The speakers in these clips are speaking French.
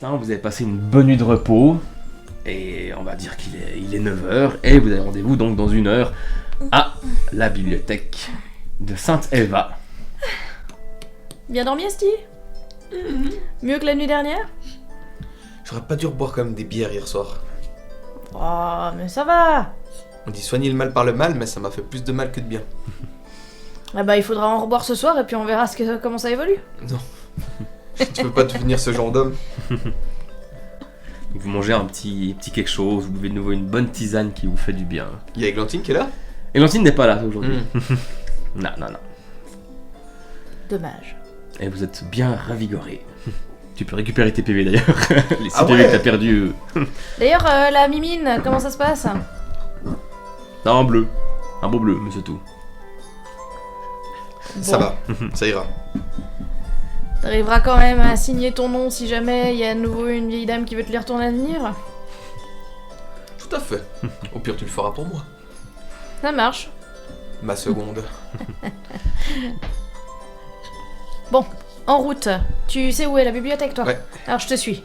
matin, vous avez passé une bonne nuit de repos, et on va dire qu'il est 9h, et vous avez rendez-vous donc dans 1 heure à la bibliothèque de Sainte-Eva. Bien dormi, Esti? Mieux que la nuit dernière? J'aurais pas dû reboire comme des bières hier soir. Oh, mais ça va! On dit soigner le mal par le mal, mais ça m'a fait plus de mal que de bien. Ah bah il faudra en reboire ce soir et puis on verra comment ça évolue. Non. Tu peux pas devenir ce genre d'homme. Vous mangez un petit quelque chose, vous buvez de nouveau une bonne tisane qui vous fait du bien. Il y a Églantine qui est là? Églantine n'est pas là aujourd'hui. Non. Dommage. Et vous êtes bien ravigoré. Tu peux récupérer tes PV d'ailleurs. Les 6 Ah PV ouais. que t'as perdus. D'ailleurs, la mimine, comment ça se passe? Non, un bleu. Un beau bleu, mais c'est tout. Ça Bon. va, ça ira. T'arriveras quand même à signer ton nom si jamais il y a à nouveau une vieille dame qui veut te lire ton avenir? Tout à fait. Au pire, tu le feras pour moi. Ça marche. Ma seconde. Bon, en route. Tu sais où est la bibliothèque, toi? Ouais. Alors je te suis.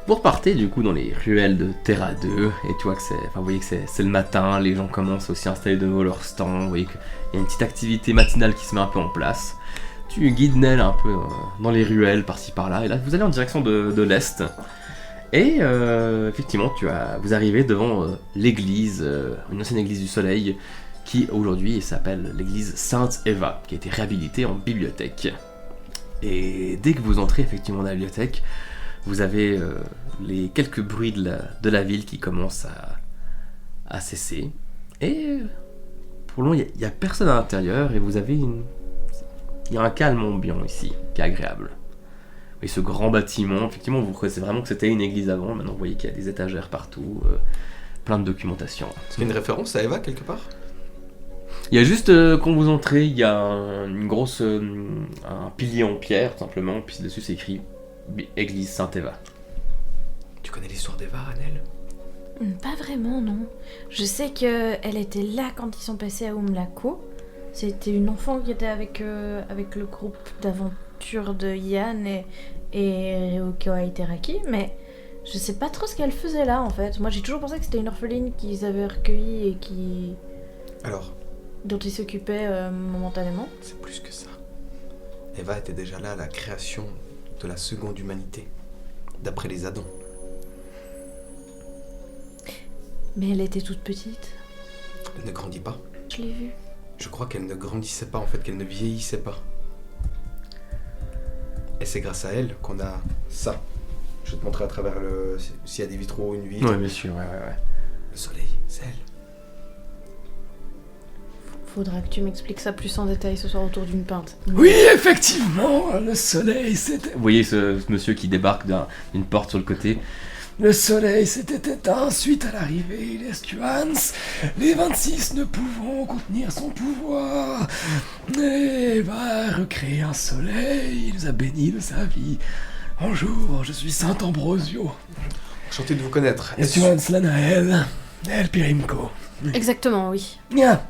Vous repartez du coup dans les ruelles de Terra 2 et tu vois que vous voyez que c'est le matin, les gens commencent aussi à installer de nouveau leur stand, vous voyez qu'il y a une petite activité matinale qui se met un peu en place. Tu guides Nell un peu dans les ruelles par-ci par-là et là vous allez en direction de l'est et effectivement vous arrivez devant l'église, une ancienne église du soleil qui aujourd'hui s'appelle l'église Sainte-Eva qui a été réhabilitée en bibliothèque. Et dès que vous entrez effectivement dans la bibliothèque, vous avez les quelques bruits de la ville qui commencent à cesser. Et pour le moment, il n'y a personne à l'intérieur et vous avez il y a un calme ambiant ici qui est agréable. Et ce grand bâtiment, effectivement, vous reconnaissez vraiment que c'était une église avant. Maintenant, vous voyez qu'il y a des étagères partout, plein de documentation. Est-ce qu'il y a une référence à Eva quelque part? Il y a juste, quand vous entrez, il y a un pilier en pierre, tout simplement, puis dessus c'est écrit Église Sainte-Eva. Tu connais l'histoire d'Eva, Annelle? Pas vraiment, non. Je sais qu'elle était là quand ils sont passés à Umlako. C'était une enfant qui était avec le groupe d'aventure de Yann et Ryuko Aiteraki, mais je sais pas trop ce qu'elle faisait là en fait. Moi j'ai toujours pensé que c'était une orpheline qu'ils avaient recueillie et Alors, dont ils s'occupaient momentanément. c'est plus que ça. Eva était déjà là à la création de la seconde humanité, d'après les Adams. Mais elle était toute petite. Elle ne grandit pas. Je l'ai vue. Je crois qu'elle ne grandissait pas, en fait, qu'elle ne vieillissait pas. Et c'est grâce à elle qu'on a ça. Je vais te montrer à travers s'il y a des vitraux, une vitre. Oui, bien sûr, ouais. Le soleil, c'est elle. Faudra que tu m'expliques ça plus en détail ce soir autour d'une pinte. Oui, effectivement, le soleil c'était... Vous voyez ce monsieur qui débarque d'une porte sur le côté. Le soleil s'était éteint suite à l'arrivée des Stuans. Les 26 ne pouvant contenir son pouvoir. Et va recréer un soleil, il nous a bénis de sa vie. Bonjour, je suis Saint Ambrosio. Enchanté de vous connaître. Les Stuans Lanael, El Pirimco. Exactement, oui. Bien.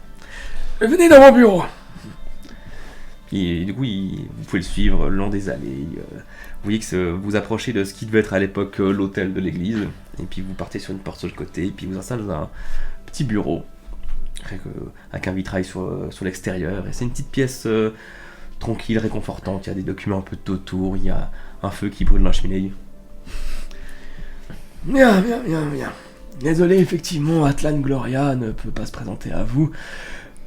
Venez dans mon bureau. Et du coup, vous pouvez le suivre le long des allées. Vous voyez que vous approchez de ce qui devait être à l'époque l'hôtel de l'église. Et puis vous partez sur une porte sur le côté. Et puis vous installez dans un petit bureau. Avec un vitrail sur l'extérieur. Et c'est une petite pièce tranquille, réconfortante. Il y a des documents un peu tout autour. Il y a un feu qui brûle dans la cheminée. Bien. Désolé, effectivement, Atlan Gloria ne peut pas se présenter à vous.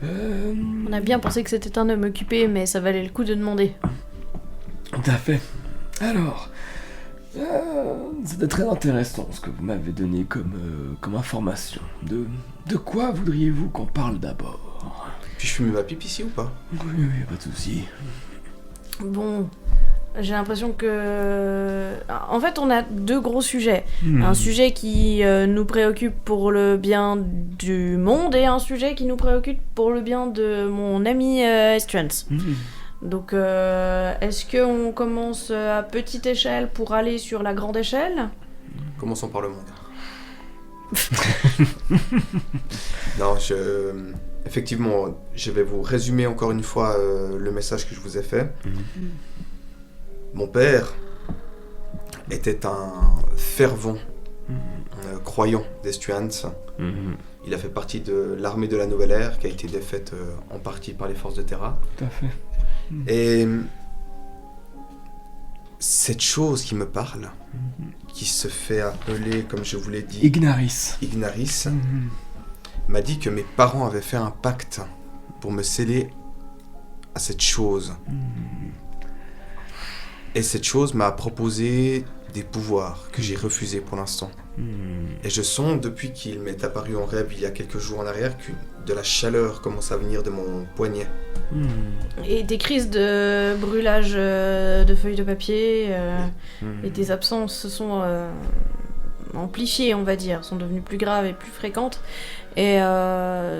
On a bien pensé que c'était un homme occupé, mais ça valait le coup de demander. Tout à fait. Alors, c'était très intéressant ce que vous m'avez donné comme information. De quoi voudriez-vous qu'on parle d'abord? Puis je fume ma pipe ici ou pas? Oui, pas de souci. Bon, j'ai l'impression que... En fait, on a deux gros sujets. Un sujet qui nous préoccupe pour le bien du monde et un sujet qui nous préoccupe pour le bien de mon ami Estrance. Donc, est-ce qu'on commence à petite échelle pour aller sur la grande échelle? Commençons par le monde. Non, effectivement, je vais vous résumer encore une fois le message que je vous ai fait. Mon père était un fervent croyant d'Estuans. Il a fait partie de l'armée de la Nouvelle Ère, qui a été défaite en partie par les forces de Terra. Tout à fait. Et cette chose qui me parle, qui se fait appeler, comme je vous l'ai dit, Ignaris, m'a dit que mes parents avaient fait un pacte pour me sceller à cette chose. Et cette chose m'a proposé des pouvoirs que j'ai refusés pour l'instant. Et je sens, depuis qu'il m'est apparu en rêve il y a quelques jours en arrière, que de la chaleur commence à venir de mon poignet. Et tes crises de brûlage de feuilles de papier et tes absences se sont amplifiées, on va dire, sont devenues plus graves et plus fréquentes. Et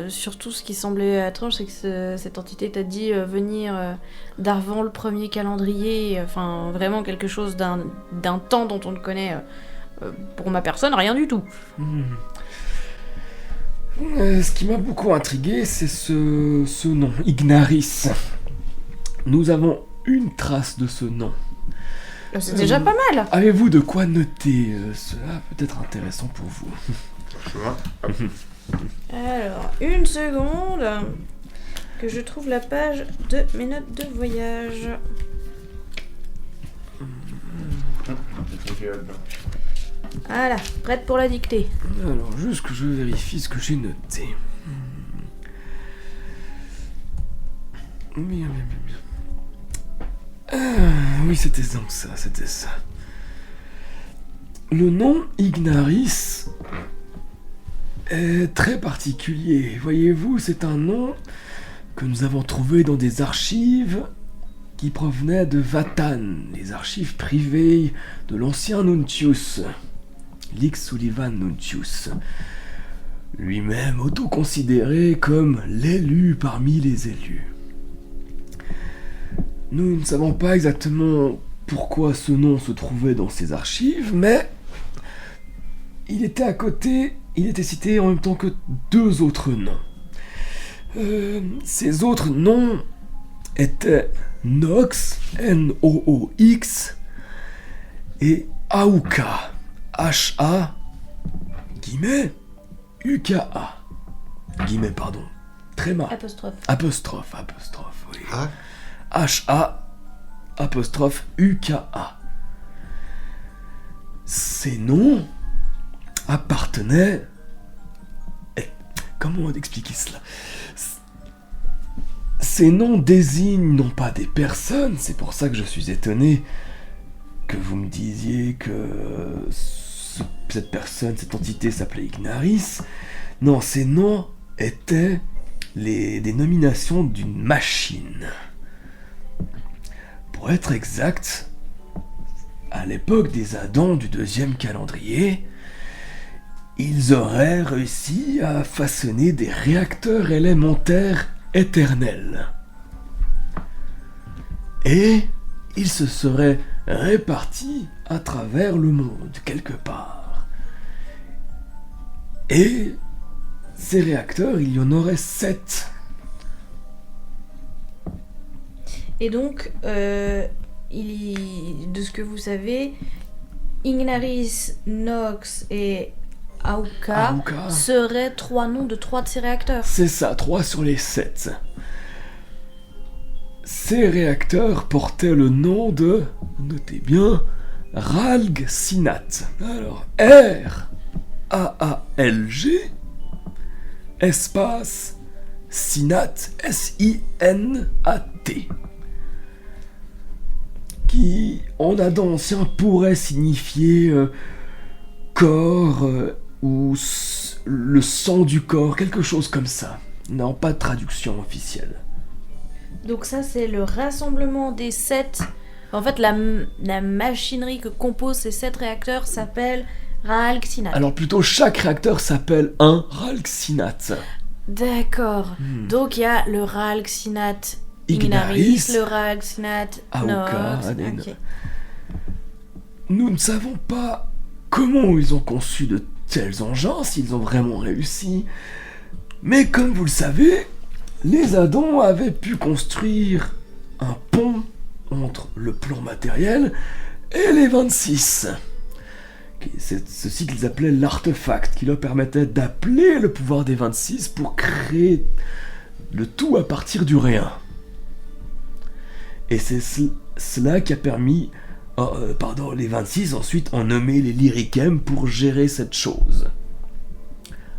surtout, ce qui semblait étrange, c'est que cette entité t'a dit venir d'avant le premier calendrier, enfin vraiment quelque chose d'un temps dont on ne connaît, pour ma personne, rien du tout. Ce qui m'a beaucoup intrigué, c'est ce nom, Ignaris. Nous avons une trace de ce nom. C'est déjà pas mal. Avez-vous de quoi noter cela peut être intéressant pour vous. Alors, une seconde, que je trouve la page de mes notes de voyage. Voilà, prête pour la dictée. Alors, juste que je vérifie ce que j'ai noté. Bien. Oui, c'était donc ça, c'était ça. Le nom Ignaris est très particulier. Voyez-vous, c'est un nom que nous avons trouvé dans des archives qui provenaient de Vatan, les archives privées de l'ancien Nuntius, Lix Sullivan Nuntius, lui-même auto-considéré comme l'élu parmi les élus. Nous ne savons pas exactement pourquoi ce nom se trouvait dans ces archives, mais il était à côté, il était cité en même temps que deux autres noms. Ces autres noms étaient Nox, N-O-O-X, et Aouka, H-A, guillemets, U-K-A, guillemets, pardon, tréma, apostrophe, oui. Ah. H-A, apostrophe, U-K-A. Ces noms appartenaient... Comment expliquer cela ? Ces noms désignent non pas des personnes, c'est pour ça que je suis étonné que vous me disiez que cette personne, cette entité s'appelait Ignaris. Non, ces noms étaient des nominations d'une machine. Pour être exact, à l'époque des Adans du deuxième calendrier, ils auraient réussi à façonner des réacteurs élémentaires éternels. Et ils se seraient répartis à travers le monde, quelque part. Et ces réacteurs, il y en aurait 7. Et donc, de ce que vous savez, Ignaris, Nox et Aouka seraient 3 noms de 3 de ces réacteurs. C'est ça, 3 sur les 7. Ces réacteurs portaient le nom de, notez bien, Ralg Sinat. Alors, R-A-A-L-G, espace, Sinat, S-I-N-A-T. Qui, en Adam ancien, pourrait signifier corps ou le sang du corps, quelque chose comme ça. Non, pas de traduction officielle. Donc ça, c'est le rassemblement des 7... En fait, la machinerie que composent ces 7 réacteurs s'appelle Raalksinat. Alors plutôt, chaque réacteur s'appelle un Raalksinat. D'accord. Donc il y a le Raalksinat Ignaris, le Raalksinat Nox. Okay. Nous ne savons pas comment ils ont conçu de tels engins, s'ils ont vraiment réussi. Mais comme vous le savez, les Adans avaient pu construire un pont entre le plan matériel et les 26. C'est ceci qu'ils appelaient l'artefact, qui leur permettait d'appeler le pouvoir des 26 pour créer le tout à partir du rien. Et c'est cela qui a permis, les 26 ensuite ont nommé les Lyrikem pour gérer cette chose.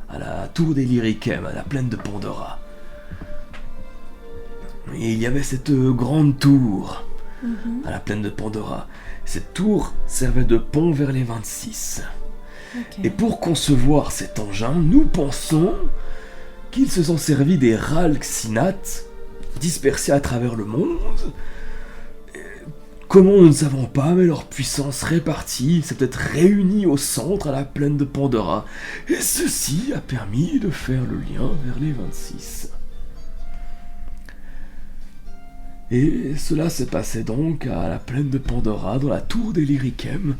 À la tour des Lyrikem, à la plaine de Pandora. Et il y avait cette grande tour, à la plaine de Pandora. Cette tour servait de pont vers les 26. Okay. Et pour concevoir cet engin, nous pensons qu'ils se sont servis des Ralxinates dispersés à travers le monde. Comment, nous ne savons pas, mais leur puissance répartie s'est peut-être réunie au centre, à la plaine de Pandora. Et ceci a permis de faire le lien vers les 26. Et cela s'est passé donc à la plaine de Pandora, dans la tour des Lyrikem.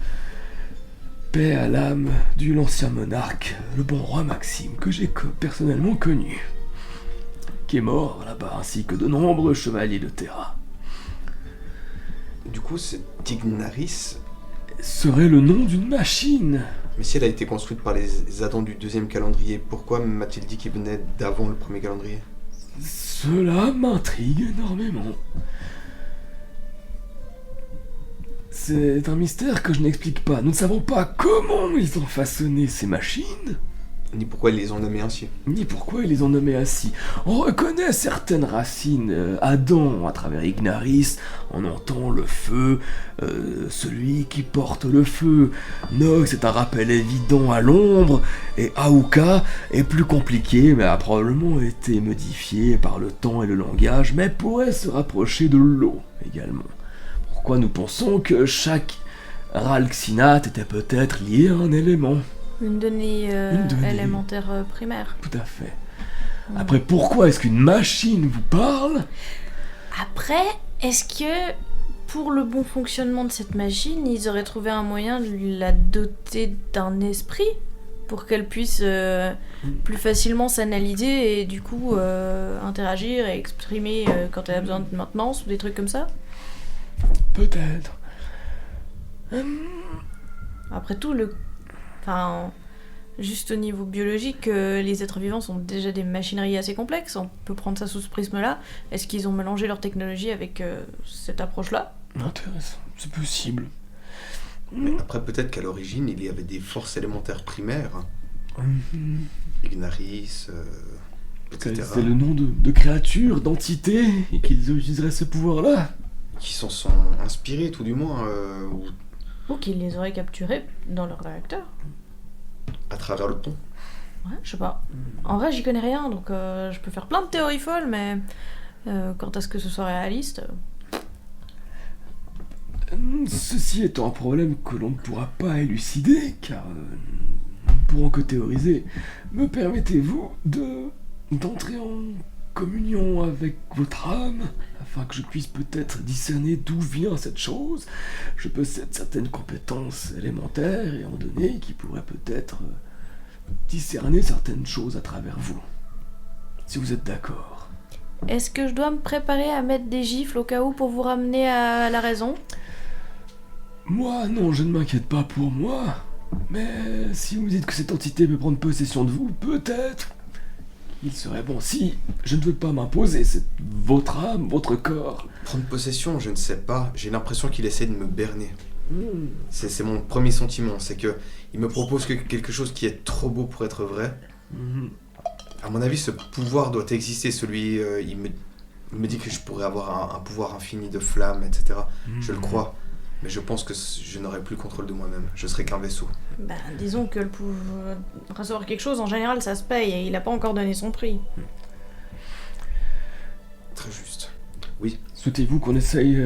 Paix à l'âme de l'ancien monarque, le bon roi Maxime, que j'ai personnellement connu, qui est mort là-bas, ainsi que de nombreux chevaliers de Terra. Du coup, cet Ignaris serait le nom d'une machine. Mais si elle a été construite par les Adans du deuxième calendrier, pourquoi m'a-t-il dit qu'il venait d'avant le premier calendrier ? Cela m'intrigue énormément. C'est un mystère que je n'explique pas. Nous ne savons pas comment ils ont façonné ces machines. Ni pourquoi ils les ont nommés ainsi. On reconnaît certaines racines. Adam, à travers Ignaris, on entend le feu, celui qui porte le feu. Nox est un rappel évident à l'ombre, et Aouka est plus compliqué, mais a probablement été modifié par le temps et le langage, mais pourrait se rapprocher de l'eau également. Pourquoi nous pensons que chaque Ralxinate était peut-être lié à un élément. Une donnée élémentaire primaire. Tout à fait. Après, pourquoi est-ce qu'une machine vous parle ? Après, est-ce que pour le bon fonctionnement de cette machine, ils auraient trouvé un moyen de la doter d'un esprit pour qu'elle puisse plus facilement s'analyser et du coup interagir et exprimer quand elle a besoin de maintenance ou des trucs comme ça ? Peut-être. Après tout, juste au niveau biologique, les êtres vivants sont déjà des machineries assez complexes. On peut prendre ça sous ce prisme-là. Est-ce qu'ils ont mélangé leur technologie avec cette approche-là ? Intéressant, c'est possible. Mais après, peut-être qu'à l'origine, il y avait des forces élémentaires primaires. Ignaris, etc. C'est le nom de créatures, d'entités, et qu'ils utiliseraient ce pouvoir-là. Qui s'en sont inspirés, tout du moins. Ou qu'ils les auraient capturés dans leur réacteur. À travers le pont. Ouais, je sais pas. En vrai, j'y connais rien, donc je peux faire plein de théories folles, mais quant à ce que ce soit réaliste... Ceci étant un problème que l'on ne pourra pas élucider, car nous ne pourrons que théoriser, me permettez-vous d'entrer en communion avec votre âme, afin que je puisse peut-être discerner d'où vient cette chose. Je possède certaines compétences élémentaires et en données qui pourraient peut-être discerner certaines choses à travers vous, si vous êtes d'accord. Est-ce que je dois me préparer à mettre des gifles au cas où pour vous ramener à la raison ? Moi, non, je ne m'inquiète pas pour moi. Mais si vous me dites que cette entité peut prendre possession de vous, peut-être il serait bon. Si je ne veux pas m'imposer, c'est votre âme, votre corps. Prendre possession, je ne sais pas. J'ai l'impression qu'il essaie de me berner. C'est mon premier sentiment, c'est que il me propose quelque chose qui est trop beau pour être vrai. À mon avis, ce pouvoir doit exister. Il me dit que je pourrais avoir un pouvoir infini de flammes, etc. Je le crois. Mais je pense que je n'aurai plus le contrôle de moi-même. Je serai qu'un vaisseau. Disons que pour recevoir quelque chose, en général, ça se paye et il n'a pas encore donné son prix. Très juste. Oui. Souhaitez-vous qu'on essaye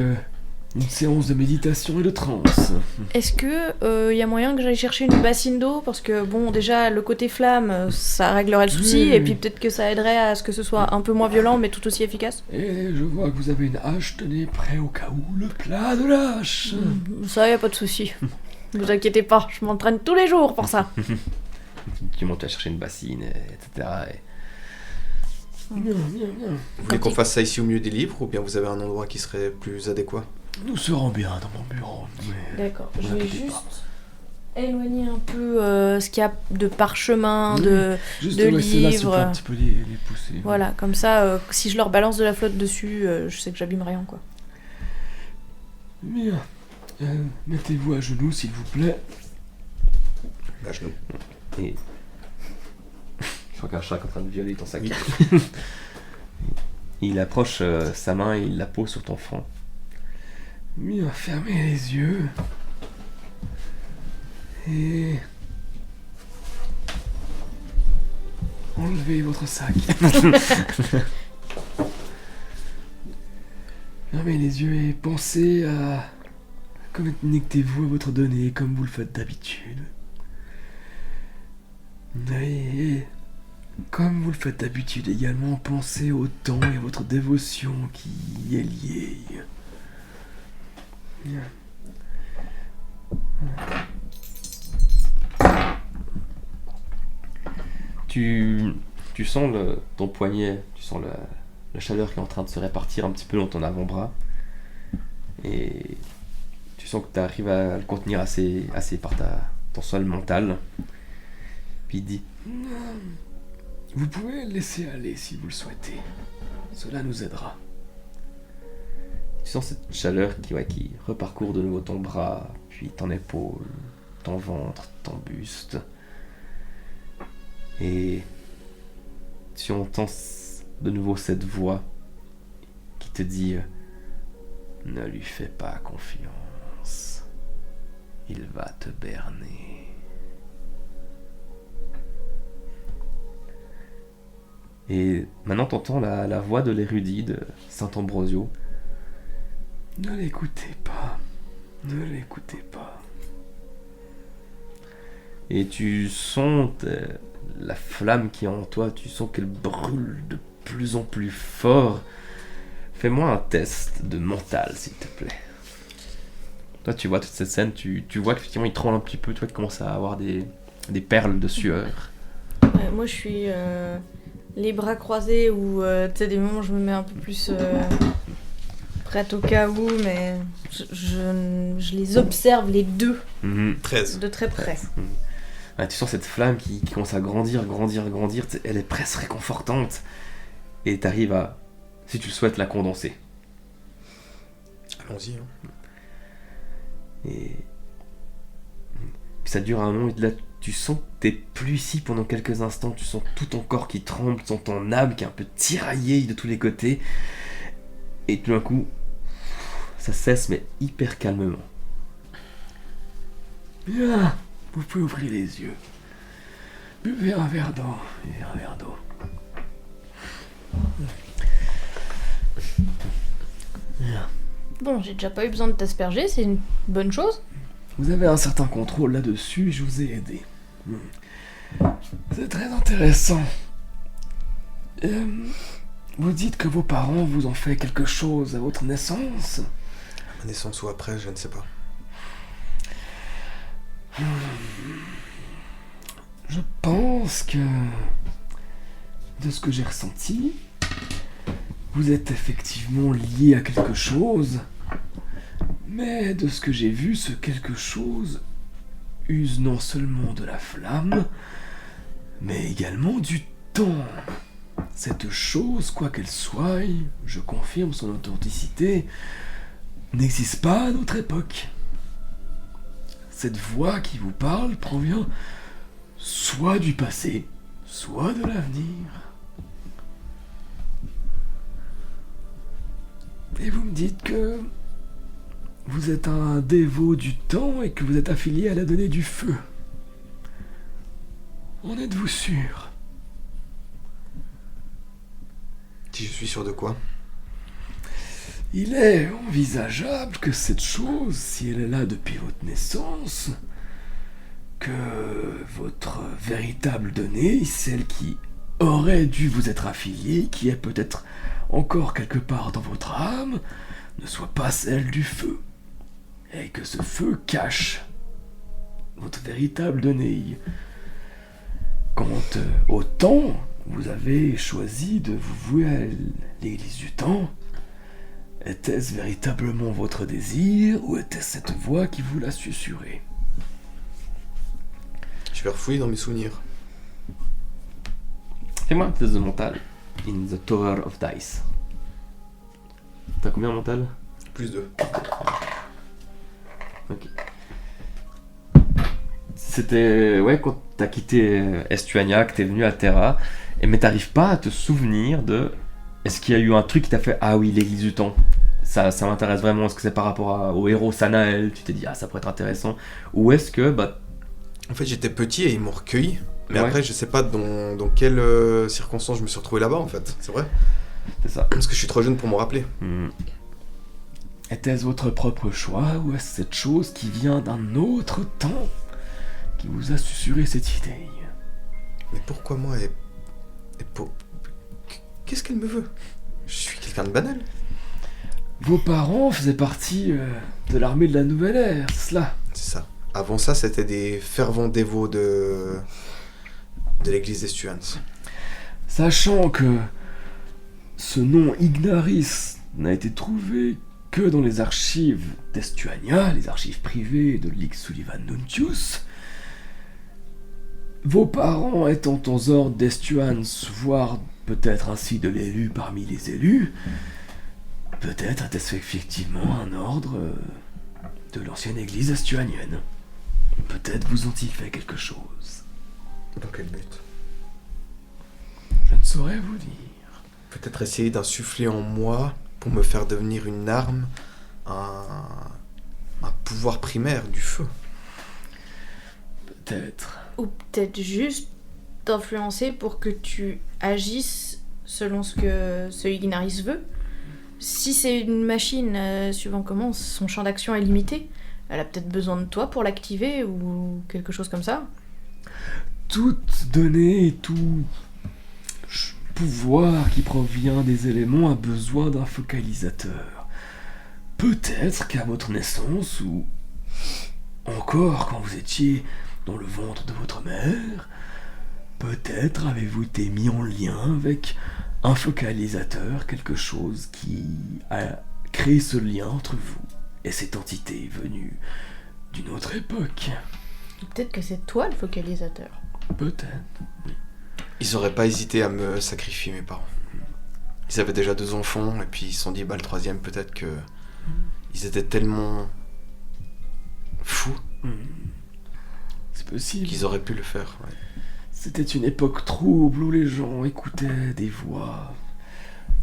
une séance de méditation et de transe? Est-ce que y a moyen que j'aille chercher une bassine d'eau? Parce que bon, déjà, le côté flamme, ça réglerait le souci, et puis peut-être que ça aiderait à ce que ce soit un peu moins violent, mais tout aussi efficace. Et je vois que vous avez une hache, tenez prêt au cas où le plat de la hache. Ça, y a pas de souci. Vous inquiétez pas, je m'entraîne tous les jours pour ça. Tu montes à chercher une bassine, etc. Bien. Vous voulez qu'on fasse ça ici au milieu des livres, ou bien vous avez un endroit qui serait plus adéquat? Nous serons bien dans mon bureau. D'accord, je vais juste éloigner un peu ce qu'il y a de parchemin, de livres. Un petit peu les pousser. Voilà, comme ça, si je leur balance de la flotte dessus, je sais que j'abîme rien, quoi. Bien. Mettez-vous à genoux, s'il vous plaît. À genoux. Et... je crois qu'un chat est en train de violer ton sac. Oui. Il approche sa main et il la pose sur ton front. Bien, fermez les yeux. Et... enlevez votre sac. Fermez les yeux et pensez à... connectez-vous à votre donnée comme vous le faites d'habitude. Et comme vous le faites d'habitude également, pensez au temps et à votre dévotion qui y est liée. Bien. Tu sens ton poignet, tu sens la chaleur qui est en train de se répartir un petit peu dans ton avant-bras. Et tu sens que tu arrives à le contenir assez par ton sol mental. Puis il dit: vous pouvez le laisser aller si vous le souhaitez. Cela nous aidera. Tu sens cette chaleur qui reparcourt de nouveau ton bras, puis ton épaule, ton ventre, ton buste. Et tu entends de nouveau cette voix qui te dit: ne lui fais pas confiance. Il va te berner. Et maintenant t'entends la voix de l'érudit de Saint Ambrosio. Ne l'écoutez pas. Ne l'écoutez pas. Et tu sens la flamme qui est en toi, tu sens qu'elle brûle de plus en plus fort. Fais-moi un test de mental, s'il te plaît. Toi, tu vois toute cette scène, tu vois qu'effectivement il tremble un petit peu, toi, qui commence à avoir des perles de sueur. Moi, je suis les bras croisés ou tu sais, des moments où je me mets un peu plus prête au cas où, mais je les observe les deux 13. de très près. Ouais, tu sens cette flamme qui commence à grandir, elle est presque réconfortante. Et t'arrives à, si tu le souhaites, la condenser. Allons-y. Hein. Et puis ça dure un moment, et là tu sens que t'es plus ici pendant quelques instants, tu sens tout ton corps qui tremble, tu sens ton âme qui est un peu tiraillée de tous les côtés. Et tout d'un coup, ça cesse, mais hyper calmement. Bien, vous pouvez ouvrir les yeux. Buvez un verre d'eau et un verre d'eau. Bien. Bon, j'ai déjà pas eu besoin de t'asperger, c'est une bonne chose. Vous avez un certain contrôle là-dessus, je vous ai aidé. C'est très intéressant. Vous dites que vos parents vous ont fait quelque chose à votre naissance? À ma naissance ou après, je ne sais pas. Je pense que, de ce que j'ai ressenti, vous êtes effectivement lié à quelque chose, mais de ce que j'ai vu, ce quelque chose use non seulement de la flamme, mais également du temps. Cette chose, quoi qu'elle soit, je confirme son authenticité, n'existe pas à notre époque. Cette voix qui vous parle provient soit du passé, soit de l'avenir. Et vous me dites que vous êtes un dévot du temps et que vous êtes affilié à la donnée du feu. En êtes-vous sûr? Si je suis sûr de quoi? Il est envisageable que cette chose, si elle est là depuis votre naissance, que votre véritable donnée, celle qui aurait dû vous être affiliée, qui est peut-être encore quelque part dans votre âme, ne soit pas celle du feu. Et que ce feu cache votre véritable donnée. Quant au temps, vous avez choisi de vous vouer à l'église du temps. Était-ce véritablement votre désir, ou était-ce cette voix qui vous l'a susurré? Je vais refouiller dans mes souvenirs. Fais-moi un test de mental. In the Tower of Dice. T'as combien en mental? +2. Ok. C'était quand t'as quitté Estuania, que t'es venu à Terra, mais t'arrives pas à te souvenir de... Est-ce qu'il y a eu un truc qui t'a fait ah oui, l'église du temps, ça m'intéresse vraiment, est-ce que c'est par rapport au héros Sanael, tu t'es dit ça pourrait être intéressant, ou est-ce que En fait j'étais petit et ils m'ont recueilli, mais Ouais. après je sais pas dans quelles circonstances je me suis retrouvé là-bas en fait, c'est vrai. c'est ça. Parce que je suis trop jeune pour m'en rappeler. Était-ce votre propre choix, ou est-ce cette chose qui vient d'un autre temps qui vous a susurré cette idée? Mais pourquoi moi Qu'est-ce qu'elle me veut? Je suis quelqu'un de banal. Vos parents faisaient partie de l'armée de la Nouvelle Ère, c'est cela? C'est ça. Avant ça, c'était des fervents dévots de l'église d'Estuans. Sachant que ce nom Ignaris n'a été trouvé que dans les archives d'Estuania, les archives privées de Ligue Sullivan Nuntius, vos parents étant aux ordres d'Estuans, voire peut-être ainsi de l'élu parmi les élus, peut-être était-ce effectivement un ordre de l'ancienne église estuanienne. Peut-être vous ont-ils fait quelque chose. Dans quel but? Je ne saurais vous dire. Peut-être essayer d'insuffler en moi pour me faire devenir une arme, un pouvoir primaire du feu. Peut-être. Ou peut-être juste t'influencer pour que tu agisses selon ce que ce Ignaris veut. Si c'est une machine, suivant comment son champ d'action est limité, elle a peut-être besoin de toi pour l'activer ou quelque chose comme ça. Toute donnée et tout pouvoir qui provient des éléments a besoin d'un focalisateur. Peut-être qu'à votre naissance, ou encore quand vous étiez dans le ventre de votre mère, peut-être avez-vous été mis en lien avec un focalisateur, quelque chose qui a créé ce lien entre vous et cette entité venue d'une autre époque. Peut-être que c'est toi le focalisateur. Peut-être. Ils auraient pas hésité à me sacrifier, mes parents. Ils avaient déjà 2 enfants, et puis ils se sont dit, le 3e, peut-être que... Ils étaient tellement... fous C'est possible. qu'ils auraient pu le faire, ouais. C'était une époque trouble où les gens écoutaient des voix.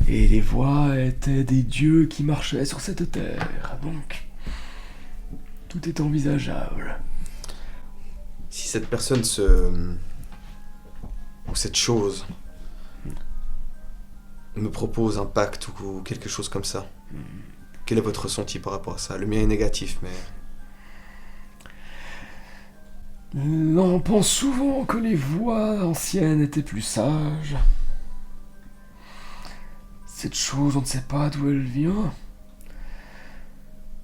Et les voix étaient des dieux qui marchaient sur cette terre. Donc, tout est envisageable. Si cette personne ou cette chose me propose un pacte ou quelque chose comme ça, quel est votre ressenti par rapport à ça? Le mien est négatif, mais... On pense souvent que les voix anciennes étaient plus sages. Cette chose, on ne sait pas d'où elle vient.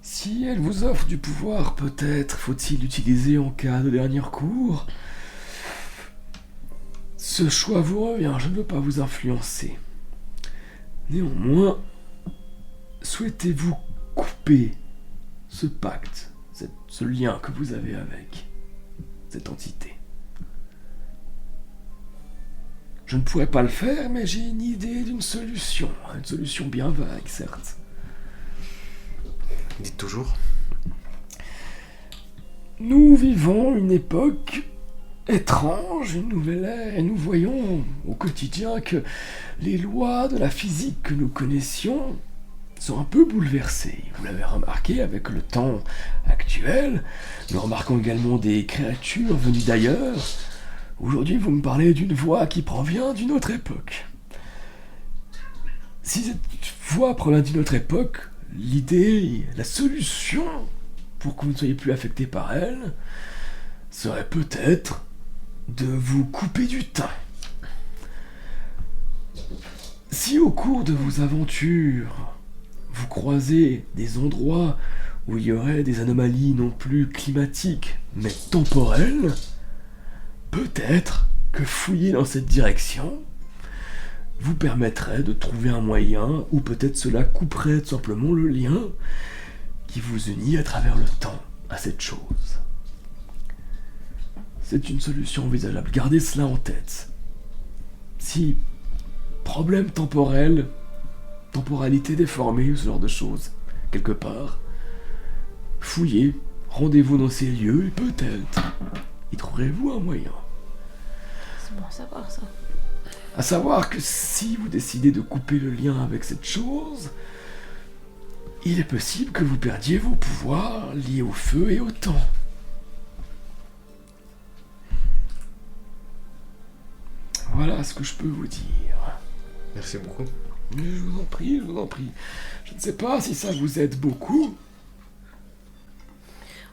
Si elle vous offre du pouvoir, peut-être faut-il l'utiliser en cas de dernier recours. Ce choix vous revient, je ne veux pas vous influencer. Néanmoins, souhaitez-vous couper ce pacte, ce lien que vous avez avec cette entité? Je ne pourrais pas le faire, mais j'ai une idée d'une solution. Une solution bien vague, certes. Dites toujours. Nous vivons une époque étrange, une nouvelle ère, et nous voyons au quotidien que les lois de la physique que nous connaissions sont un peu bouleversées. Vous l'avez remarqué avec le temps actuel. Nous remarquons également des créatures venues d'ailleurs. Aujourd'hui, vous me parlez d'une voix qui provient d'une autre époque. Si cette voix provient d'une autre époque, l'idée, la solution pour que vous ne soyez plus affecté par elle serait peut-être de vous couper du temps. Si au cours de vos aventures, vous croisez des endroits où il y aurait des anomalies non plus climatiques, mais temporelles, peut-être que fouiller dans cette direction vous permettrait de trouver un moyen, ou peut-être cela couperait tout simplement le lien qui vous unit à travers le temps à cette chose. C'est une solution envisageable, gardez cela en tête. Si problème temporel, temporalité déformée, ce genre de choses, quelque part, fouillez, rendez-vous dans ces lieux et peut-être y trouverez-vous un moyen. C'est bon à savoir ça. À savoir que si vous décidez de couper le lien avec cette chose, il est possible que vous perdiez vos pouvoirs liés au feu et au temps. Voilà ce que je peux vous dire. Merci beaucoup. Mais je vous en prie, je vous en prie. Je ne sais pas si ça vous aide beaucoup.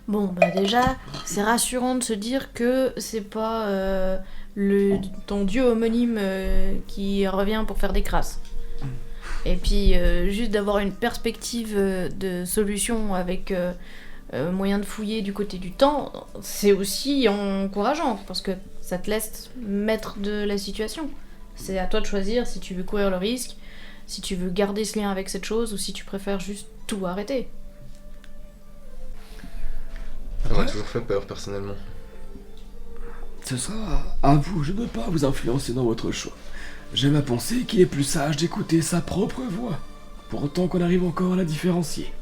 Bon, bah déjà, c'est rassurant de se dire que c'est pas ton dieu homonyme qui revient pour faire des crasses. Et puis, juste d'avoir une perspective de solution avec moyen de fouiller du côté du temps, c'est aussi encourageant, parce que ça te laisse maître de la situation. C'est à toi de choisir si tu veux courir le risque, si tu veux garder ce lien avec cette chose, ou si tu préfères juste tout arrêter. Ça m'a toujours fait peur, personnellement. Ce sera à vous, je ne veux pas vous influencer dans votre choix. J'aime à penser qu'il est plus sage d'écouter sa propre voix, pour autant qu'on arrive encore à la différencier.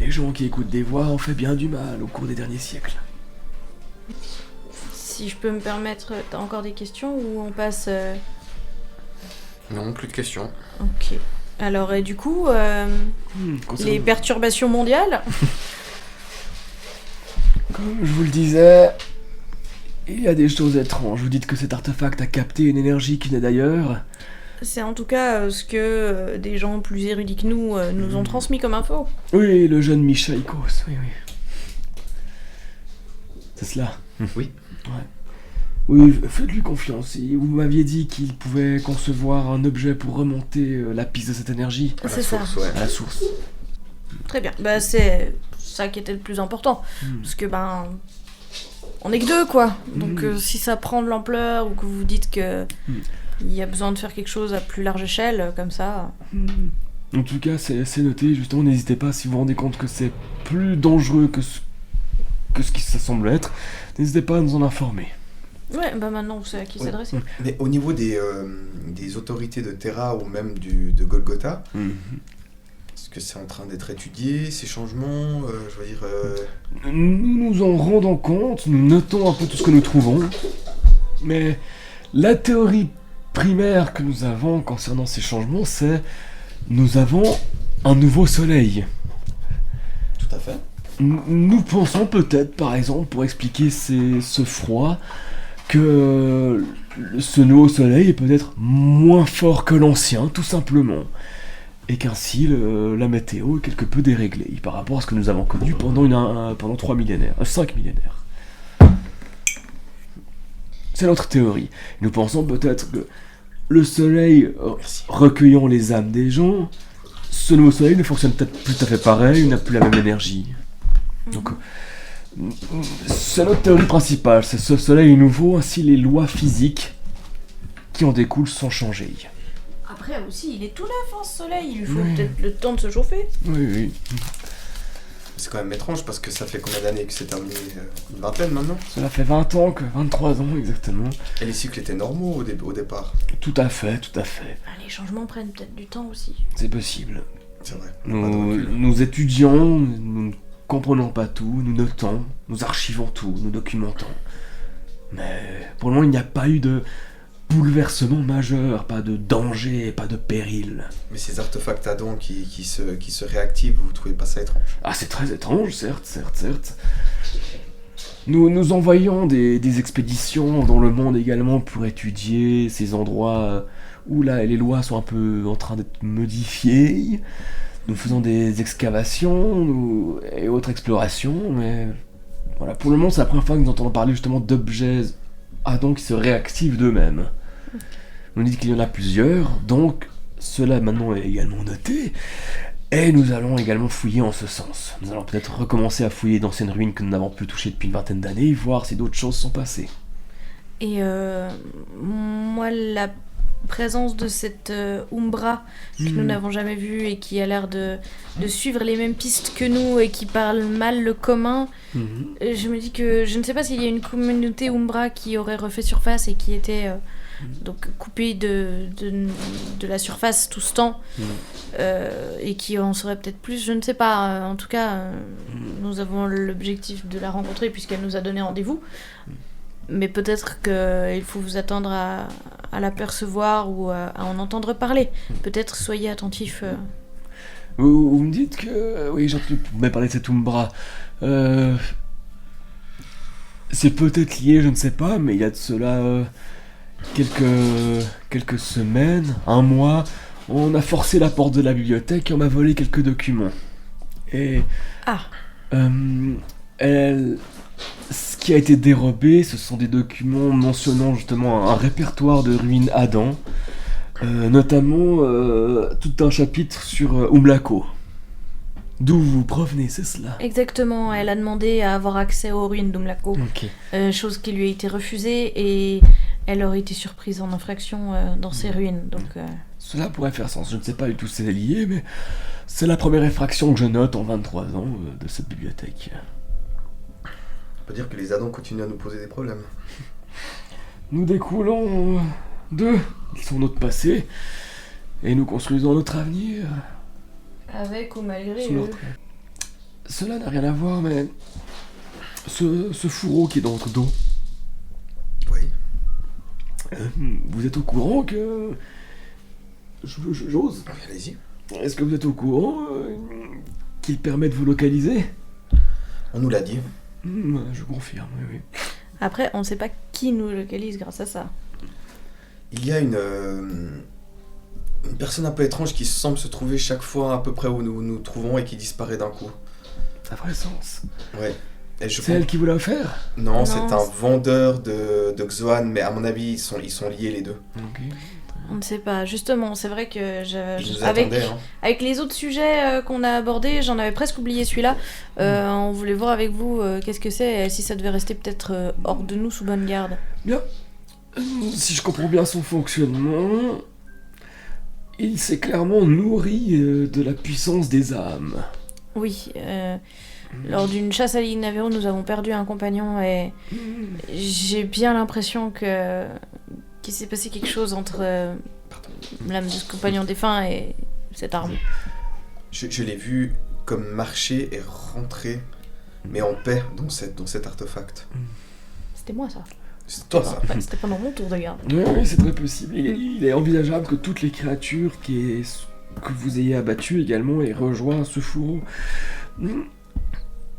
Les gens qui écoutent des voix ont fait bien du mal au cours des derniers siècles. Si je peux me permettre, t'as encore des questions ou on passe... Non, plus de questions. Ok. Alors, et du coup, les perturbations mondiales. Comme je vous le disais, il y a des choses étranges. Vous dites que cet artefact a capté une énergie qui n'est d'ailleurs. C'est en tout cas ce que des gens plus érudits que nous nous ont transmis comme info. Oui, le jeune Michaïkos, oui. C'est cela. Oui. Ouais. Oui, faites-lui confiance. Vous m'aviez dit qu'il pouvait concevoir un objet pour remonter la piste de cette énergie. C'est ça. Ouais. À la source. Très bien. Bah c'est ça qui était le plus important. Parce que on est que deux quoi. Donc si ça prend de l'ampleur ou que vous dites que il y a besoin de faire quelque chose à plus large échelle, comme ça... En tout cas, c'est noté. Justement, n'hésitez pas, si vous vous rendez compte que c'est plus dangereux que ce qui ça semble être, n'hésitez pas à nous en informer. Ouais, bah maintenant, vous savez à qui s'adresser. Mais au niveau des autorités de Terra ou même de Golgotha, est-ce que c'est en train d'être étudié, ces changements je veux dire... Nous nous en rendons compte, nous notons un peu tout ce que nous trouvons, mais la théorie primaire que nous avons concernant ces changements, c'est nous avons un nouveau soleil. Tout à fait. Nous pensons peut-être, par exemple, pour expliquer ce froid, que ce nouveau soleil est peut-être moins fort que l'ancien, tout simplement. Et qu'ainsi, la météo est quelque peu déréglée par rapport à ce que nous avons connu pendant 3 millénaires, 5 millénaires. C'est notre théorie. Nous pensons peut-être que le soleil recueillant les âmes des gens, ce nouveau soleil ne fonctionne peut-être plus tout à fait pareil, il n'a plus la même énergie. Donc, c'est notre théorie principale, c'est ce soleil nouveau, ainsi les lois physiques qui en découlent sont changées. Après aussi, il est tout neuf ce soleil, il lui faut peut-être le temps de se chauffer. Oui. C'est quand même étrange parce que ça fait combien d'années que c'est terminé une vingtaine maintenant. Cela fait 20 ans, 23 ans exactement. Et les cycles étaient normaux au départ. Tout à fait. Les changements prennent peut-être du temps aussi. C'est possible. C'est vrai. Nous étudions, nous ne comprenons pas tout, nous notons, nous archivons tout, nous documentons. Mais pour le moment, il n'y a pas eu de bouleversement majeur, pas de danger, pas de péril. Mais ces artefacts Adam qui se réactivent, vous trouvez pas ça étrange? Ah, c'est très étrange, certes. Nous envoyons des expéditions dans le monde également pour étudier ces endroits où là, les lois sont un peu en train d'être modifiées. Nous faisons des excavations et autres explorations, mais voilà, pour le moment, c'est la première fois que nous entendons parler justement d'objets Adam qui se réactivent d'eux-mêmes. On dit qu'il y en a plusieurs, donc cela maintenant est également noté, et nous allons également fouiller en ce sens. Nous allons peut-être recommencer à fouiller d'anciennes ruines que nous n'avons plus touchées depuis une vingtaine d'années, voir si d'autres choses sont passées. Et moi, la présence de cette Umbra que nous n'avons jamais vue et qui a l'air de suivre les mêmes pistes que nous et qui parle mal le commun, je me dis que je ne sais pas s'il y a une communauté Umbra qui aurait refait surface et qui était donc coupée de la surface tout ce temps et qui en saurait peut-être plus, je ne sais pas. En tout cas, nous avons l'objectif de la rencontrer puisqu'elle nous a donné rendez-vous. Mais peut-être qu'il faut vous attendre à l'apercevoir ou à en entendre parler. Peut-être soyez attentifs. Vous me dites que... Oui, j'ai entendu parler de cette Umbra. C'est peut-être lié, je ne sais pas, mais il y a de cela quelques semaines, un mois, on a forcé la porte de la bibliothèque et on m'a volé quelques documents. Et... ce qui a été dérobé, ce sont des documents mentionnant justement un répertoire de ruines Adam, notamment tout un chapitre sur Umlako. D'où vous provenez, c'est cela? Exactement, elle a demandé à avoir accès aux ruines d'Umlako, chose qui lui a été refusée et elle aurait été surprise en infraction dans ces ruines. Donc, cela pourrait faire sens, je ne sais pas du tout si c'est lié, mais c'est la première effraction que je note en 23 ans de cette bibliothèque. On peut dire que les Adams continuent à nous poser des problèmes. Nous découlons d'eux, ils sont notre passé, et nous construisons notre avenir. Avec ou malgré eux. Cela n'a rien à voir, mais ce fourreau qui est dans votre dos. Oui. Vous êtes au courant que... J'ose. Allez-y. Est-ce que vous êtes au courant qu'il permet de vous localiser? On nous l'a dit. Je confirme, oui. Après, on ne sait pas qui nous localise grâce à ça. Il y a une personne un peu étrange qui semble se trouver chaque fois à peu près où nous nous trouvons et qui disparaît d'un coup. Ça ferait sens. Ouais. C'est elle qui vous l'a offert? Non, c'est un vendeur de Xoan, mais à mon avis, ils sont liés les deux. Ok. On ne sait pas. Justement, c'est vrai que avec les autres sujets qu'on a abordés, j'en avais presque oublié celui-là. On voulait voir avec vous qu'est-ce que c'est, si ça devait rester peut-être hors de nous, sous bonne garde. Bien. Si je comprends bien son fonctionnement, il s'est clairement nourri de la puissance des âmes. Oui. Lors d'une chasse à l'Ignavero, nous avons perdu un compagnon et j'ai bien l'impression qu'il s'est passé quelque chose entre l'âme de ce compagnon défunt et cette arme. Je l'ai vu comme marcher et rentrer, mais en paix dans cet artefact. C'était moi, ça. C'est toi, ça. C'était pendant mon tour de garde. Oui, c'est très possible. Il est envisageable que toutes les créatures que vous ayez abattues également aient rejoint ce fourreau.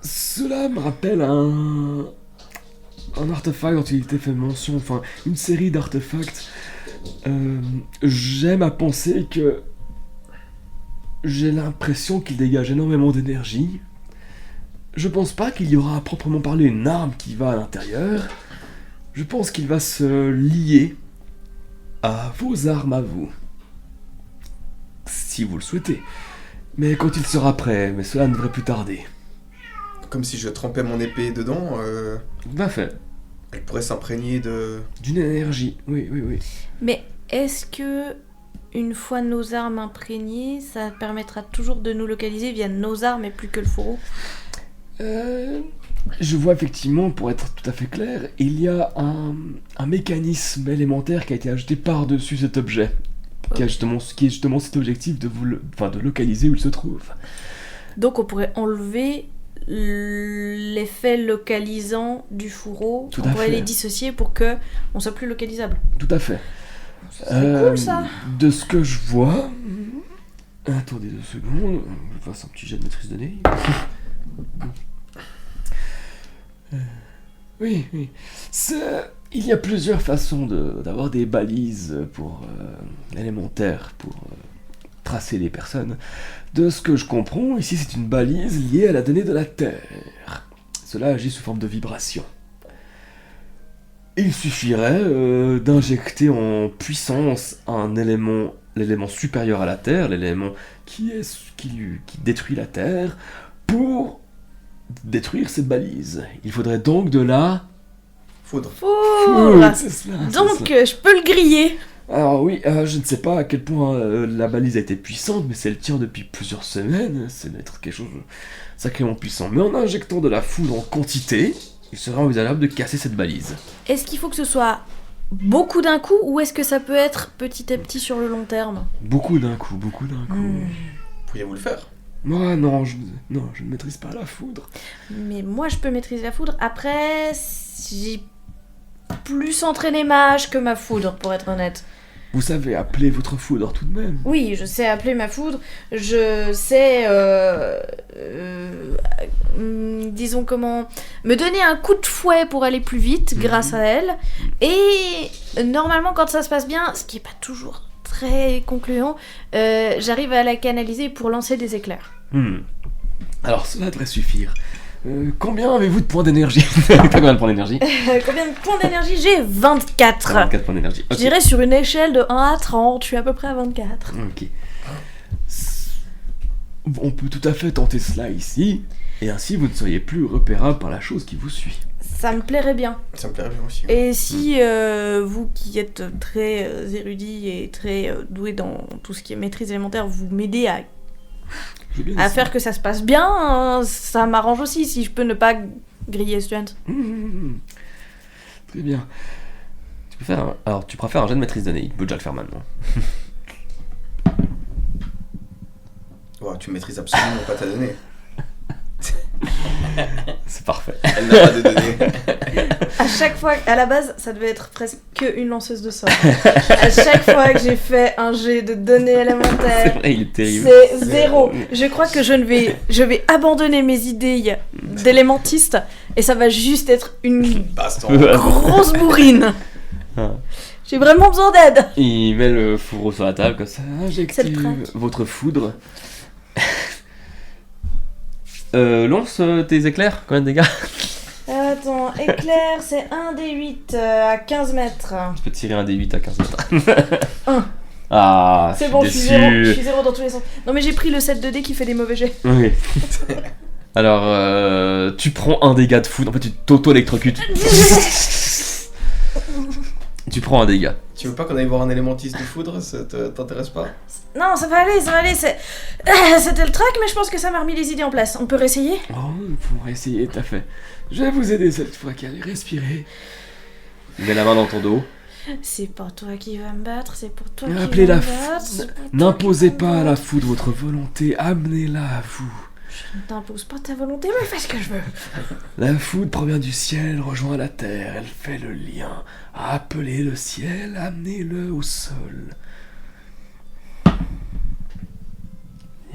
Cela me rappelle un artefact dont il était fait mention, enfin une série d'artefacts. J'aime à penser que j'ai l'impression qu'il dégage énormément d'énergie. Je pense pas qu'il y aura à proprement parler une arme qui va à l'intérieur. Je pense qu'il va se lier à vos armes à vous. Si vous le souhaitez. Mais quand il sera prêt, mais cela ne devrait plus tarder. Comme si je trempais mon épée dedans. Bien fait. Elle pourrait s'imprégner d'une énergie, oui. Mais est-ce que, une fois nos armes imprégnées, ça permettra toujours de nous localiser via nos armes et plus que le fourreau? Je vois effectivement, pour être tout à fait clair, il y a un mécanisme élémentaire qui a été ajouté par-dessus cet objet. Qui est justement cet objectif de localiser où il se trouve. Donc on pourrait enlever l'effet localisant du fourreau, on pourrait les dissocier pour que on soit plus localisable. Tout à fait. C'est cool, ça. De ce que je vois... Attendez 2 secondes, je fasse un petit jet de maîtrise de nez. Oui. Il y a plusieurs façons d'avoir des balises pour élémentaires pour tracer les personnes. De ce que je comprends, ici c'est une balise liée à la donnée de la Terre. Cela agit sous forme de vibration. Il suffirait d'injecter en puissance l'élément supérieur à la Terre, l'élément qui détruit la Terre, pour détruire cette balise. Il faudrait donc de la Foudre. Foudre. C'est cela. Donc, je peux le griller. Alors oui, je ne sais pas à quel point la balise a été puissante, mais si elle tient depuis plusieurs semaines, c'est d'être quelque chose de sacrément puissant. Mais en injectant de la foudre en quantité, il sera envisageable de casser cette balise. Est-ce qu'il faut que ce soit beaucoup d'un coup ou est-ce que ça peut être petit à petit sur le long terme? Beaucoup d'un coup. Pourriez-vous le faire? Moi, non, je ne maîtrise pas la foudre. Mais moi, je peux maîtriser la foudre. Après, j'ai plus entraîné ma hache que ma foudre, pour être honnête. Vous savez appeler votre foudre tout de même. Oui, je sais appeler ma foudre. Je sais, disons comment, me donner un coup de fouet pour aller plus vite grâce à elle. Et normalement, quand ça se passe bien, ce qui est pas toujours très concluant, j'arrive à la canaliser pour lancer des éclairs. Alors cela devrait suffire. Combien avez-vous de points d'énergie? Combien de points d'énergie? Combien de points d'énergie? J'ai 24. 24 points d'énergie. Je dirais sur une échelle de 1 à 30, je suis à peu près à 24. Ok. On peut tout à fait tenter cela ici, et ainsi vous ne seriez plus repérable par la chose qui vous suit. Ça me plairait bien. Ça me plairait bien aussi. Et si vous qui êtes très érudit et très doué dans tout ce qui est maîtrise élémentaire, vous m'aidez à faire que ça se passe bien, hein, ça m'arrange aussi si je peux ne pas griller Student. Très bien. Alors, tu préfères un jet de maîtrise données, il peut déjà le faire maintenant. Ouais, tu maîtrises absolument pas ta donnée. C'est parfait. Elle n'a pas de données. À chaque fois, à la base, ça devait être presque une lanceuse de sorts. À chaque fois que j'ai fait un jet de données C'est élémentaires, vrai, il est terrible. c'est 0. Je crois que je vais abandonner mes idées d'élémentiste et ça va juste être une Baston. grosse bourrine. Ah. J'ai vraiment besoin d'aide. Il met le fourreau sur la table comme ça. C'est Injectez le trac. votre foudre. Lance tes éclairs, combien de dégâts? Attends, éclair, c'est 1 des 8 à 15 mètres. Je peux tirer un D8 à 15 mètres. 1. Ah, C'est bon, je déçu. suis 0 dans tous les sens. Non mais j'ai pris le 7 de dés qui fait des mauvais jets. Oui. Alors, tu prends un dégât de foudre, en fait tu t'auto-électrocutes. Tu prends un dégât. Tu veux pas qu'on aille voir un élémentiste de foudre? Ça t'intéresse pas? Non, ça va aller. C'était le trac, mais je pense que ça m'a remis les idées en place. On peut réessayer? Oh, on pourrait essayer, tout à fait. Je vais vous aider cette fois, Kali. Respirez. Mets la main dans ton dos. C'est pas toi qui vas me battre, c'est pour toi qui Appelez vas la me battre. c'est pour toi N'imposez qui vas me pas à la battre. foudre votre volonté, amenez-la à vous. Je ne t'impose pas ta volonté, mais fais ce que je veux. La foudre provient du ciel, rejoint la terre, elle fait le lien. Appelez le ciel, amenez-le au sol.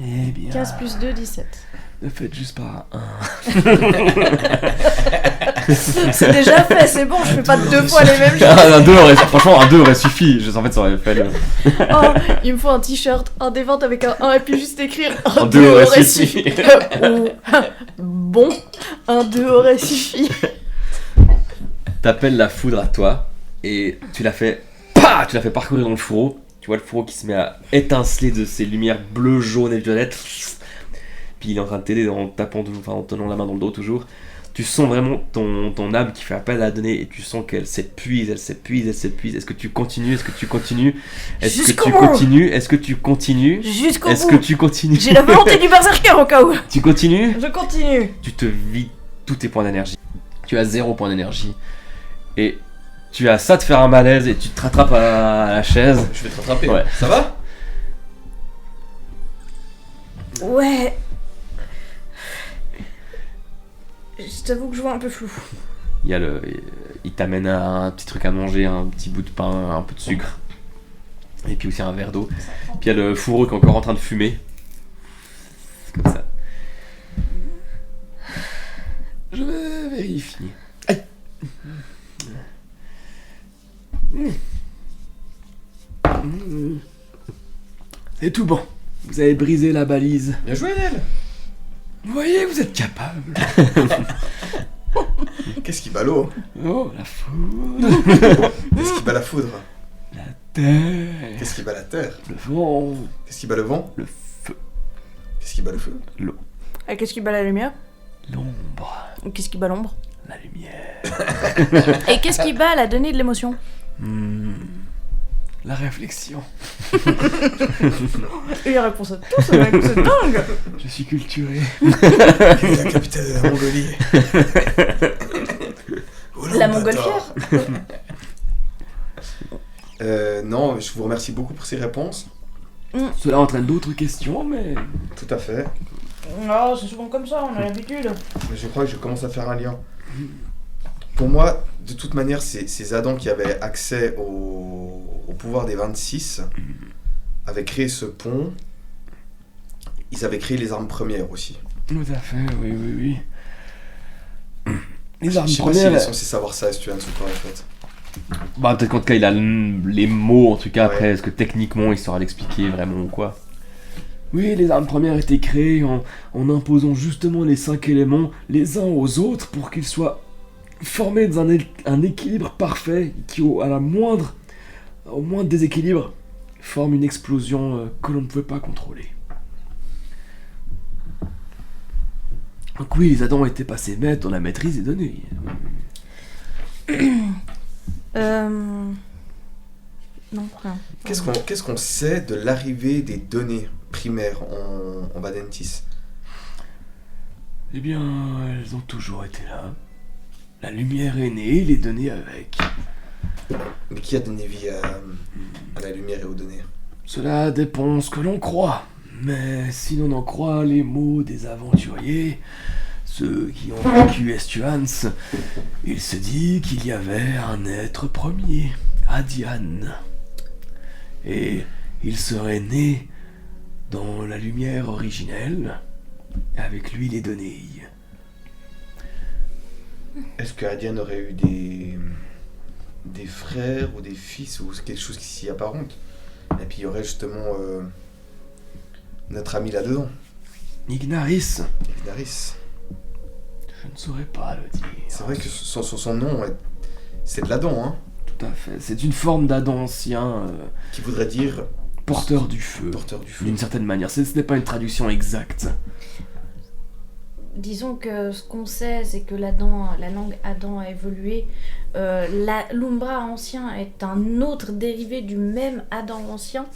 Eh bien... 15 plus 2, 17. Ne faites juste pas un. C'est déjà fait, c'est bon, je fais pas 2 fois les mêmes choses. Un 2 aurait, franchement, un 2 aurait suffi. En fait, ça aurait fait le. Oh, il me faut un t-shirt, un des ventes avec un 1 et puis juste écrire un 2 2 aurait aurait suffi. suffi. Bon, un 2 aurait suffi. T'appelles la foudre à toi et tu la fais parcourir dans le fourreau. Tu vois le fourreau qui se met à étinceler de ses lumières bleues, jaunes et violettes. Puis il est en train de t'aider en tapant, en tenant la main dans le dos toujours. Tu sens vraiment ton âme qui fait appel à la donnée et tu sens qu'elle s'épuise. Est-ce que tu continues? Est-ce que tu continues? Jusqu'au bout. J'ai la volonté du berserker au cas où. Tu continues? Je continue. Tu te vides tous tes points d'énergie. Tu as 0 point d'énergie. Et tu as ça de faire un malaise et tu te rattrapes à la chaise. Je vais te rattraper. Ouais. Ça va? Ouais. Je t'avoue que je vois un peu flou. Il t'amène un petit truc à manger, un petit bout de pain, un peu de sucre. Et puis aussi un verre d'eau. Puis il y a le fourreau qui est encore en train de fumer. C'est comme ça. Je vais vérifier. C'est tout bon. Vous avez brisé la balise. Bien joué, Nel. Vous voyez, vous êtes capable. Qu'est-ce qui bat l'eau? Oh, la foudre. Qu'est-ce qui bat la foudre? La terre. Qu'est-ce qui bat la terre? Le vent. Qu'est-ce qui bat le vent? Le feu. Qu'est-ce qui bat le feu? Et qu'est-ce qui bat la lumière? L'ombre. Ou qu'est-ce qui bat l'ombre? La lumière. Et qu'est-ce qui bat la donnée de l'émotion? La réflexion. Et la réponse à tout, c'est dingue. Je suis culturé. La capitale de la Mongolie. La montgolfière. Non, je vous remercie beaucoup pour ces réponses. Cela entraîne d'autres questions, mais... Tout à fait. Non, c'est souvent comme ça, on a l'habitude. Mais je crois que je commence à faire un lien. Pour moi, de toute manière, ces Adans qui avaient accès au pouvoir des 26 avaient créé ce pont. Ils avaient créé les armes premières aussi. Tout à fait, oui. Les armes Je sais pas premières... s'il est censé savoir ça, Stuans, ou pas, en fait. Bah, peut-être qu'en tout cas, il a les mots, en tout cas, Ouais. après, est-ce que techniquement, il saura l'expliquer vraiment ou quoi? Oui, les armes premières étaient créées en imposant justement les 5 éléments les uns aux autres pour qu'ils soient formés dans un équilibre parfait qui, au moindre déséquilibre, forme une explosion que l'on ne pouvait pas contrôler. Donc oui, les Adans étaient passés maîtres dans la maîtrise des données. Non, rien. Qu'est-ce qu'on sait de l'arrivée des données primaires en Vadentis? Eh bien, elles ont toujours été là. La lumière est née, les données avec. Mais qui a donné vie à la lumière et aux données? Cela dépend ce que l'on croit. Mais si l'on en croit les mots des aventuriers, ceux qui ont vécu Estuans, il se dit qu'il y avait un être premier, Adian. Et il serait né dans la lumière originelle, et avec lui les données. Est-ce que Adian aurait eu des frères ou des fils ou quelque chose qui s'y apparente? Et puis il y aurait justement notre ami là-dedans, Ignaris, Ignaris. je ne saurais pas le dire. C'est vrai que son nom, c'est de l'Adam, hein, Tout à fait, c'est une forme d'Adam ancien, qui voudrait dire porteur du feu. porteur du feu. D'une certaine manière, ce n'est pas une traduction exacte. Disons que ce qu'on sait, c'est que la langue Adam a évolué. L'Umbra ancien est un autre dérivé du même Adam ancien.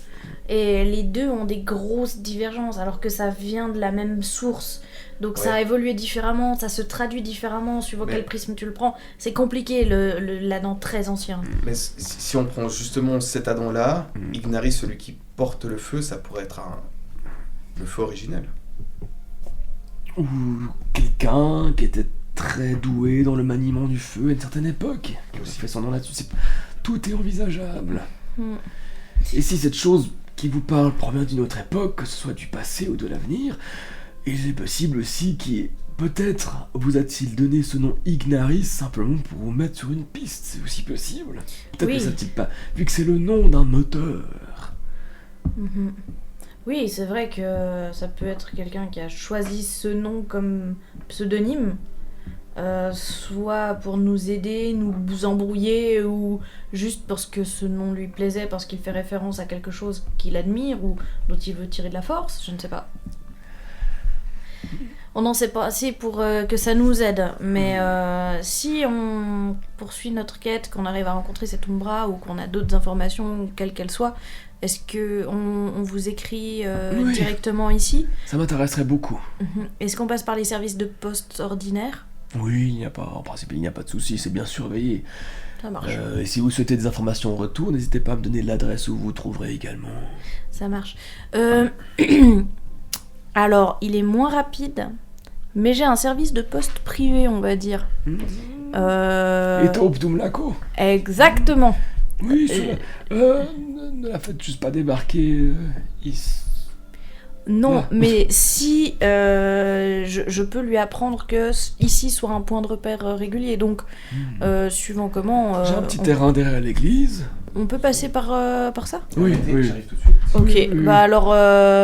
Et les deux ont des grosses divergences, alors que ça vient de la même source. Donc ça a évolué différemment, ça se traduit différemment, suivant quel prisme tu le prends. C'est compliqué, l'Adam très ancien. Mais si on prend justement cet Adam-là, Ignaris, celui qui porte le feu, ça pourrait être le feu originel. Ou quelqu'un qui était très doué dans le maniement du feu à une certaine époque, qui a aussi fait son nom là-dessus. Tout est envisageable. Et si cette chose qui vous parle provient d'une autre époque, que ce soit du passé ou de l'avenir, il est possible aussi qu'il peut-être vous a-t-il donné ce nom Ignaris simplement pour vous mettre sur une piste, c'est aussi possible. Peut-être que ça ne pas, vu que c'est le nom d'un moteur. Oui, c'est vrai que ça peut être quelqu'un qui a choisi ce nom comme pseudonyme, soit pour nous aider, nous embrouiller, ou juste parce que ce nom lui plaisait, parce qu'il fait référence à quelque chose qu'il admire ou dont il veut tirer de la force, je ne sais pas. On n'en sait pas assez pour que ça nous aide, mais si on poursuit notre quête, qu'on arrive à rencontrer cette Umbra ou qu'on a d'autres informations, quelles qu'elles soient, est-ce qu'on vous écrit directement ici? Ça m'intéresserait beaucoup. Est-ce qu'on passe par les services de poste ordinaires? Oui, en principe, il n'y a pas de souci, c'est bien surveillé. Ça marche. Et si vous souhaitez des informations en retour, n'hésitez pas à me donner l'adresse où vous trouverez également. Ça marche. Alors, il est moins rapide, mais j'ai un service de poste privé, on va dire. Et Taupe Dumlaco. Exactement. Oui, ne la faites juste pas débarquer ici. Non, mais si je peux lui apprendre que ici soit un point de repère régulier, donc suivant comment... J'ai un petit terrain derrière l'église. On peut passer par ça? Oui. J'arrive tout de suite. Ok, bah alors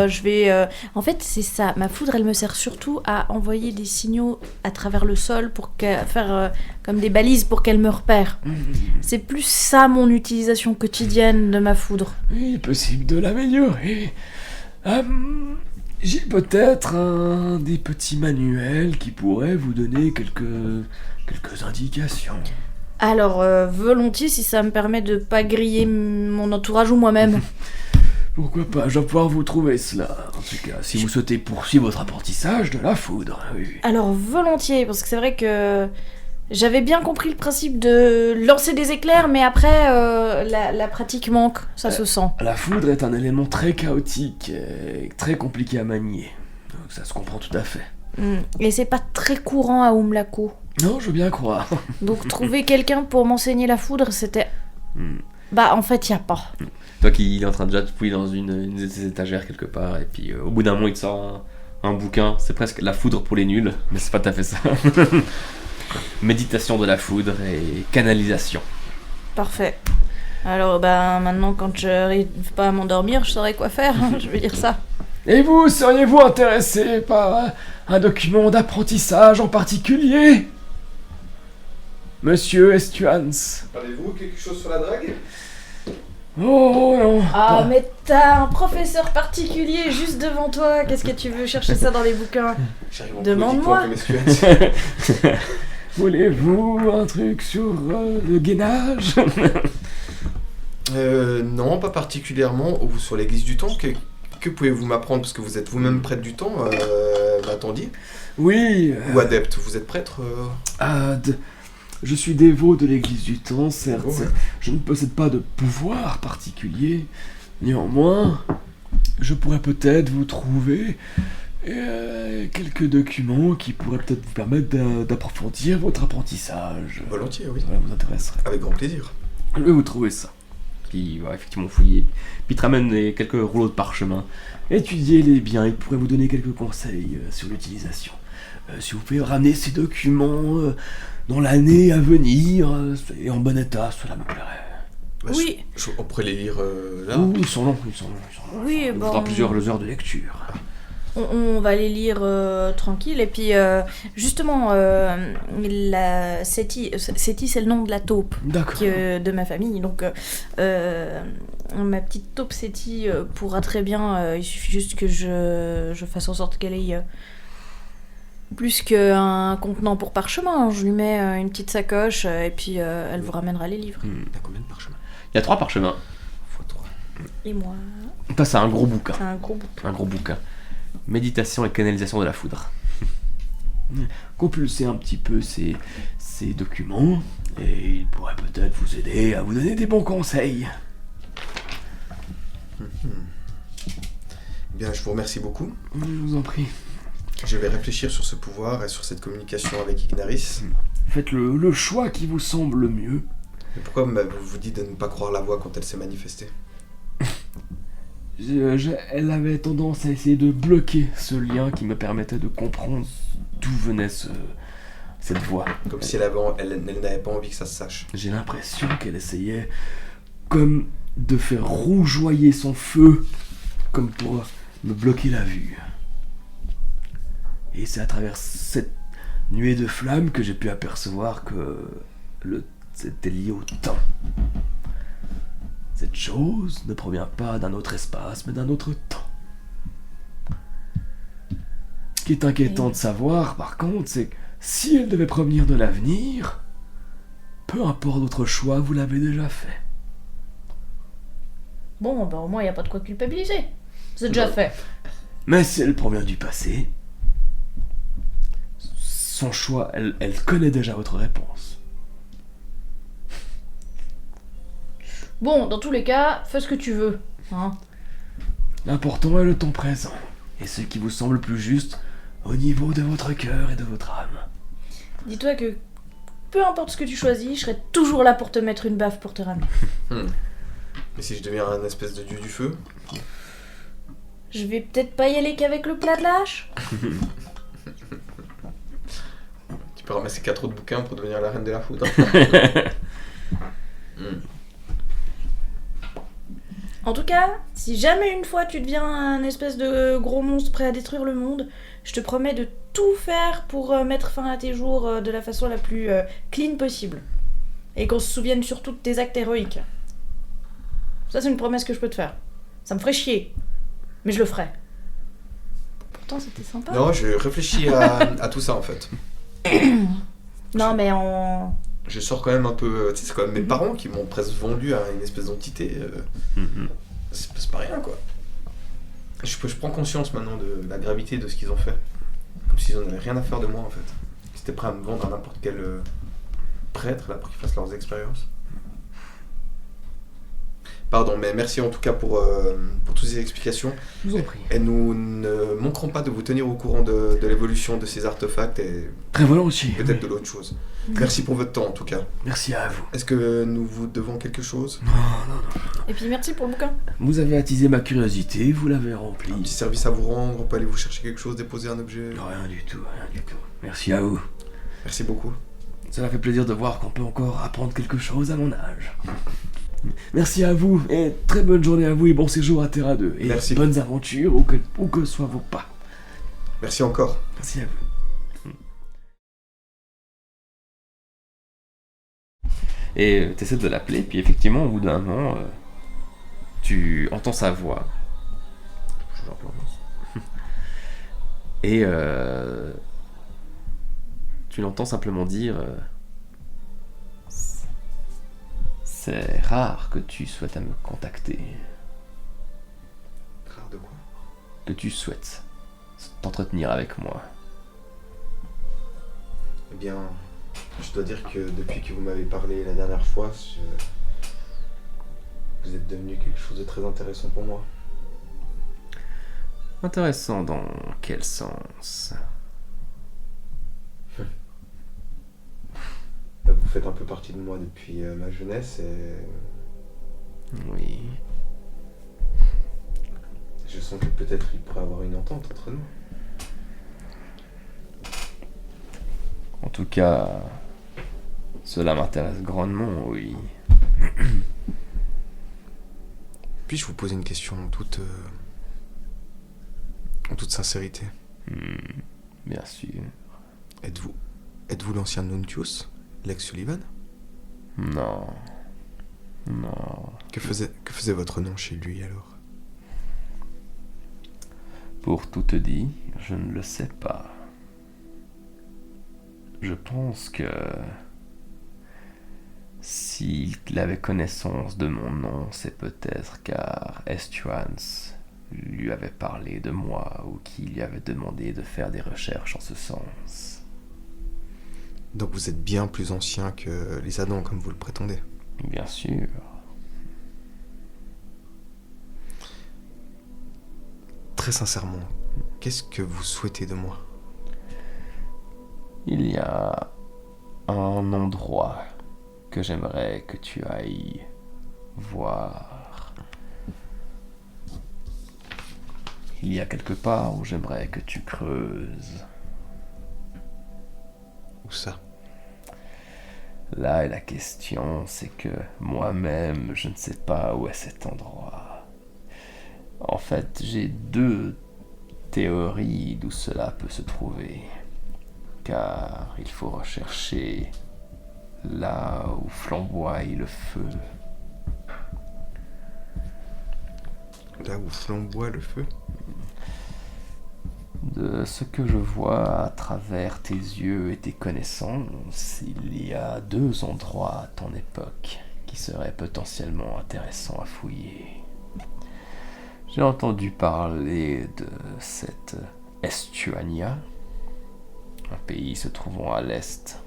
je vais... En fait, c'est ça, ma foudre, elle me sert surtout à envoyer des signaux à travers le sol pour faire comme des balises pour qu'elle me repère. C'est plus ça mon utilisation quotidienne de ma foudre. Il est possible de l'améliorer. J'ai peut-être des petits manuels qui pourraient vous donner quelques quelques indications. Alors, volontiers si ça me permet de pas griller mon entourage ou moi-même. Pourquoi pas, je vais pouvoir vous trouver cela. En tout cas, si vous souhaitez poursuivre votre apprentissage de la foudre, oui. Alors, volontiers, parce que c'est vrai que j'avais bien compris le principe de lancer des éclairs, mais après, la pratique manque, ça se sent. La foudre est un élément très chaotique et très compliqué à manier. Donc ça se comprend tout à fait. Et c'est pas très courant à Umlaku. Non, je veux bien croire. Donc trouver quelqu'un pour m'enseigner la foudre, c'était... Bah en fait, y a pas. Toi qui il est en train déjà de fouiller dans une des étagères quelque part, et puis au bout d'un moment il te sort un bouquin, c'est presque la foudre pour les nuls, mais c'est pas tout à fait ça. Méditation de la foudre et canalisation. Parfait. Alors bah maintenant quand j'arrive pas à m'endormir, je saurais quoi faire, je vais dire ça. Et vous, seriez-vous intéressé par un document d'apprentissage en particulier, Monsieur Estuans? Avez-vous quelque chose sur la drague? Oh non. Ah mais t'as un professeur particulier juste devant toi, qu'est-ce que tu veux chercher ça dans les bouquins? Demande-moi. Voulez-vous un truc sur le gainage? Non, pas particulièrement. Ou sur l'église du temps, que pouvez-vous m'apprendre? Parce que vous êtes vous-même prêtre du temps, m'attendiez? Oui. Ou adepte, vous êtes prêtre? Je suis dévot de l'église du temps, certes. Ouais. Je ne possède pas de pouvoir particulier. Néanmoins, je pourrais peut-être vous trouver quelques documents qui pourraient peut-être vous permettre d'approfondir votre apprentissage. Volontiers, oui. Voilà, vous intéresserait. Avec grand plaisir. Je vais vous trouver ça. Puis il va effectivement fouiller. Puis il te ramène quelques rouleaux de parchemin. Étudiez-les bien, il pourrait vous donner quelques conseils sur l'utilisation. Si vous pouvez ramener ces documents dans l'année à venir et en bon état, cela me plairait. Bah, Oui. On pourrait les lire là. Ouh, ils sont longs. Oui, Il bon. faudra plusieurs heures de lecture. On va les lire tranquille. Et puis, justement, la Seti, c'est le nom de la taupe D'accord. de ma famille. Donc, ma petite taupe Seti pourra très bien. Il suffit juste que je fasse en sorte qu'elle ait plus qu'un contenant pour parchemin. Je lui mets une petite sacoche et puis elle vous ramènera les livres. T'as combien de parchemins? Il y a 3 parchemins. x3. Et moi, Ça, c'est un gros bouquin. c'est un gros bouquin. Un gros bouquin. Méditation et canalisation de la foudre. Compulsez un petit peu ces documents et il pourrait peut-être vous aider à vous donner des bons conseils. Bien, je vous remercie beaucoup. Je vous en prie. Je vais réfléchir sur ce pouvoir et sur cette communication avec Ignaris. Faites le choix qui vous semble le mieux. Mais pourquoi vous vous dites de ne pas croire la voix quand elle s'est manifestée? Elle avait tendance à essayer de bloquer ce lien qui me permettait de comprendre d'où venait cette voix. Comme si elle n'avait pas envie que ça se sache. J'ai l'impression qu'elle essayait comme de faire rougeoyer son feu, comme pour me bloquer la vue. Et c'est à travers cette nuée de flammes que j'ai pu apercevoir que c'était lié au temps. Cette chose ne provient pas d'un autre espace, mais d'un autre temps. Ce qui est inquiétant de savoir, par contre, c'est que si elle devait provenir de l'avenir, peu importe votre choix, vous l'avez déjà fait. Bon, bah au moins, il n'y a pas de quoi culpabiliser. C'est déjà fait. Mais si elle provient du passé, son choix, elle connaît déjà votre réponse. Bon, dans tous les cas, fais ce que tu veux. Hein. L'important est le temps présent, et ce qui vous semble plus juste au niveau de votre cœur et de votre âme. Dis-toi que peu importe ce que tu choisis, je serai toujours là pour te mettre une baffe pour te ramener. Mais si je deviens un espèce de dieu du feu? Je vais peut-être pas y aller qu'avec le plat de la hache. Tu peux ramasser 4 autres bouquins pour devenir la reine de la foudre. En tout cas, si jamais une fois tu deviens un espèce de gros monstre prêt à détruire le monde, je te promets de tout faire pour mettre fin à tes jours de la façon la plus clean possible. Et qu'on se souvienne surtout de tes actes héroïques. Ça, c'est une promesse que je peux te faire. Ça me ferait chier, mais je le ferai. Pourtant, c'était sympa. Non, je réfléchis à tout ça en fait. Non, mais on... Je sors quand même un peu... Tu sais, c'est quand même mes parents qui m'ont presque vendu à une espèce d'entité. C'est pas rien, quoi. Je prends conscience maintenant de la gravité de ce qu'ils ont fait. Comme s'ils en avaient rien à faire de moi, en fait. Ils étaient prêts à me vendre à n'importe quel prêtre, là, pour qu'ils fassent leurs expériences. Pardon, mais merci en tout cas pour toutes ces explications. Je vous en prie. Et nous ne manquerons pas de vous tenir au courant de l'évolution de ces artefacts et Très volontiers. peut-être de l'autre chose. Merci pour votre temps en tout cas. Merci à vous. Est-ce que nous vous devons quelque chose? Non. Et puis merci pour le bouquin. Vous avez attisé ma curiosité, vous l'avez rempli. Un petit service à vous rendre, on peut aller vous chercher quelque chose, déposer un objet. Rien du tout. Merci à vous. Merci beaucoup. Ça m'a fait plaisir de voir qu'on peut encore apprendre quelque chose à mon âge. Merci à vous, et très bonne journée à vous, et bon séjour à Terra 2. Et merci. Bonnes aventures, où que soient vos pas. Merci encore. Merci à vous. Et tu essaies de l'appeler, puis effectivement, au bout d'un moment, tu entends sa voix. Et tu l'entends simplement dire c'est rare que tu souhaites à me contacter. Rare de quoi? Que tu souhaites t'entretenir avec moi. Eh bien, je dois dire que depuis que vous m'avez parlé la dernière fois, vous êtes devenu quelque chose de très intéressant pour moi. Intéressant dans quel sens? Vous faites un peu partie de moi depuis ma jeunesse et Oui. je sens que peut-être il pourrait y avoir une entente entre nous. En tout cas, cela m'intéresse grandement, oui. Puis-je vous poser une question en toute sincérité? Bien sûr. Êtes-vous l'ancien Nuntius, Lex Sullivan? Non. Que faisait votre nom chez lui alors? Pour tout te dire, je ne le sais pas. Je pense que s'il avait connaissance de mon nom, c'est peut-être car Estuans lui avait parlé de moi ou qu'il lui avait demandé de faire des recherches en ce sens. Donc vous êtes bien plus ancien que les Adans, comme vous le prétendez? Bien sûr. Très sincèrement, qu'est-ce que vous souhaitez de moi? Il y a un endroit que j'aimerais que tu ailles voir. Il y a quelque part où j'aimerais que tu creuses. Où ça? Là est la question, c'est que moi-même, je ne sais pas où est cet endroit. En fait, j'ai deux théories d'où cela peut se trouver. Car il faut rechercher là où flamboie le feu. Là où flamboie le feu? De ce que je vois à travers tes yeux et tes connaissances, il y a deux endroits à ton époque qui seraient potentiellement intéressants à fouiller. J'ai entendu parler de cette Estuania, un pays se trouvant à l'est.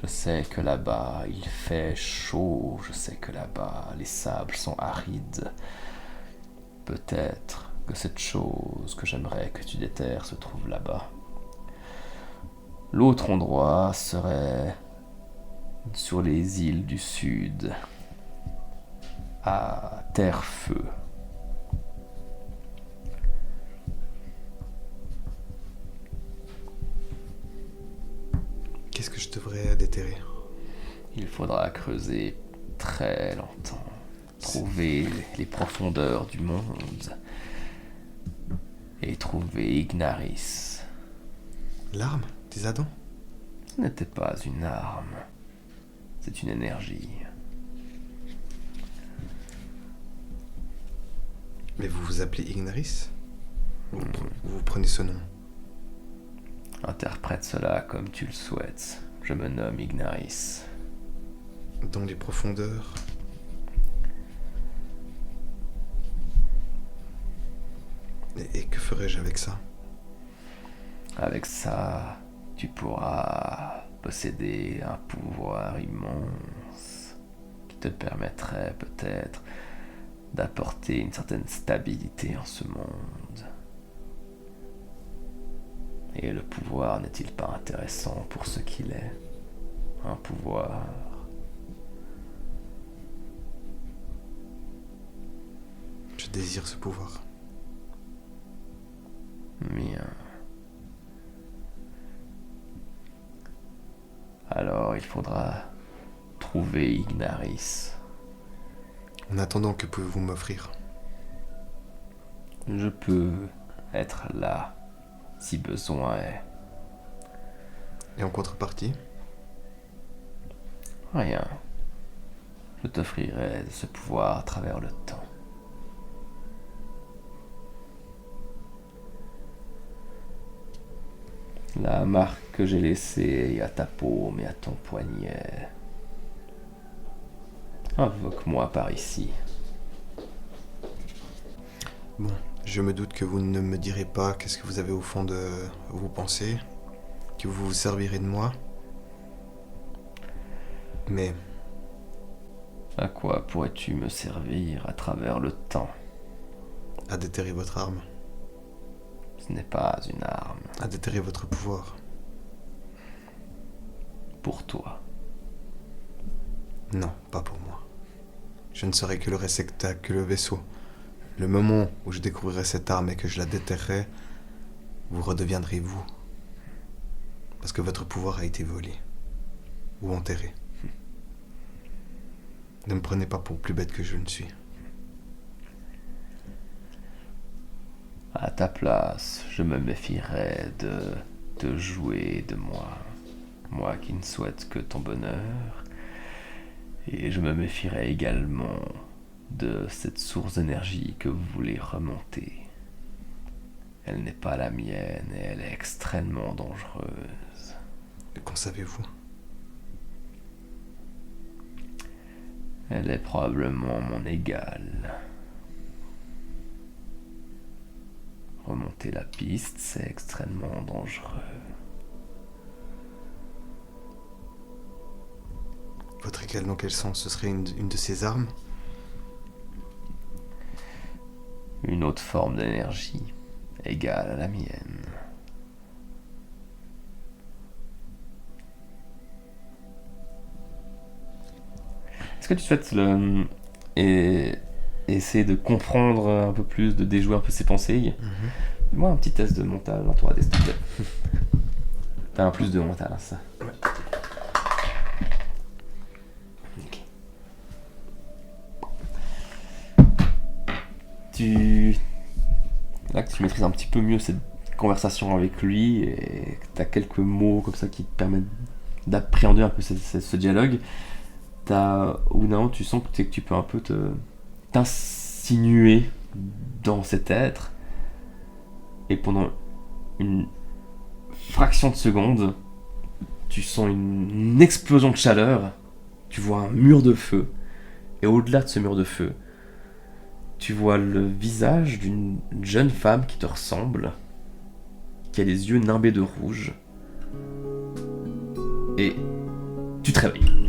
Je sais que là-bas il fait chaud, je sais que là-bas les sables sont arides. Peut-être que cette chose que j'aimerais que tu déterres se trouve là-bas. L'autre endroit serait sur les îles du sud, à Terre-Feu. Qu'est-ce que je devrais déterrer? Il faudra creuser très longtemps, trouver les profondeurs du monde et trouver Ignaris. L'arme des Adans? Ce n'était pas une arme, c'est une énergie. Mais vous vous appelez Ignaris? Vous prenez ce nom? Interprète cela comme tu le souhaites. Je me nomme Ignaris. Dans les profondeurs. Et que ferais-je avec ça? Avec ça, tu pourras posséder un pouvoir immense qui te permettrait peut-être d'apporter une certaine stabilité en ce monde. Et le pouvoir n'est-il pas intéressant pour ce qu'il est? Un pouvoir. Je désire ce pouvoir. Bien. Alors il faudra trouver Ignaris. En attendant, que pouvez-vous m'offrir? Je peux être là, si besoin est. Et en contrepartie? Rien. Je t'offrirai ce pouvoir à travers le temps. La marque que j'ai laissée à ta paume et à ton poignet. Invoque-moi par ici. Bon, je me doute que vous ne me direz pas qu'est-ce que vous avez au fond de vos pensées, que vous vous servirez de moi. Mais À quoi pourrais-tu me servir à travers le temps? à déterrer votre arme, Ce n'est pas une arme à déterrer votre pouvoir. pour toi. Non, pas pour moi. Je ne serai que le réceptacle, que le vaisseau. Le moment où je découvrirai cette arme et que je la déterrerai, vous redeviendrez vous. Parce que votre pouvoir a été volé. Ou enterré. Ne me prenez pas pour plus bête que je ne suis. À ta place, je me méfierais de te jouer de moi. Moi qui ne souhaite que ton bonheur. Et je me méfierais également de cette source d'énergie que vous voulez remonter. Elle n'est pas la mienne et elle est extrêmement dangereuse. Qu'en savez-vous? Elle est probablement mon égale. Remonter la piste, c'est extrêmement dangereux. Votre égale dans quel sens? Ce serait une de ces armes? Une autre forme d'énergie, égale à la mienne. Est-ce que tu souhaites essayer de comprendre un peu plus, de déjouer un peu ses pensées? Fais-moi un petit test de mental, un tour à s'il te plaît. T'as un plus de mental, hein, ça. Ouais. Ok. Là que tu maîtrises un petit peu mieux cette conversation avec lui et que t'as quelques mots comme ça qui te permettent d'appréhender un peu ce dialogue, au bout d'un moment tu sens que tu peux un peu t'insinuer dans cet être et pendant une fraction de seconde tu sens une explosion de chaleur, tu vois un mur de feu et au-delà de ce mur de feu tu vois le visage d'une jeune femme qui te ressemble, qui a les yeux nimbés de rouge, et tu te réveilles.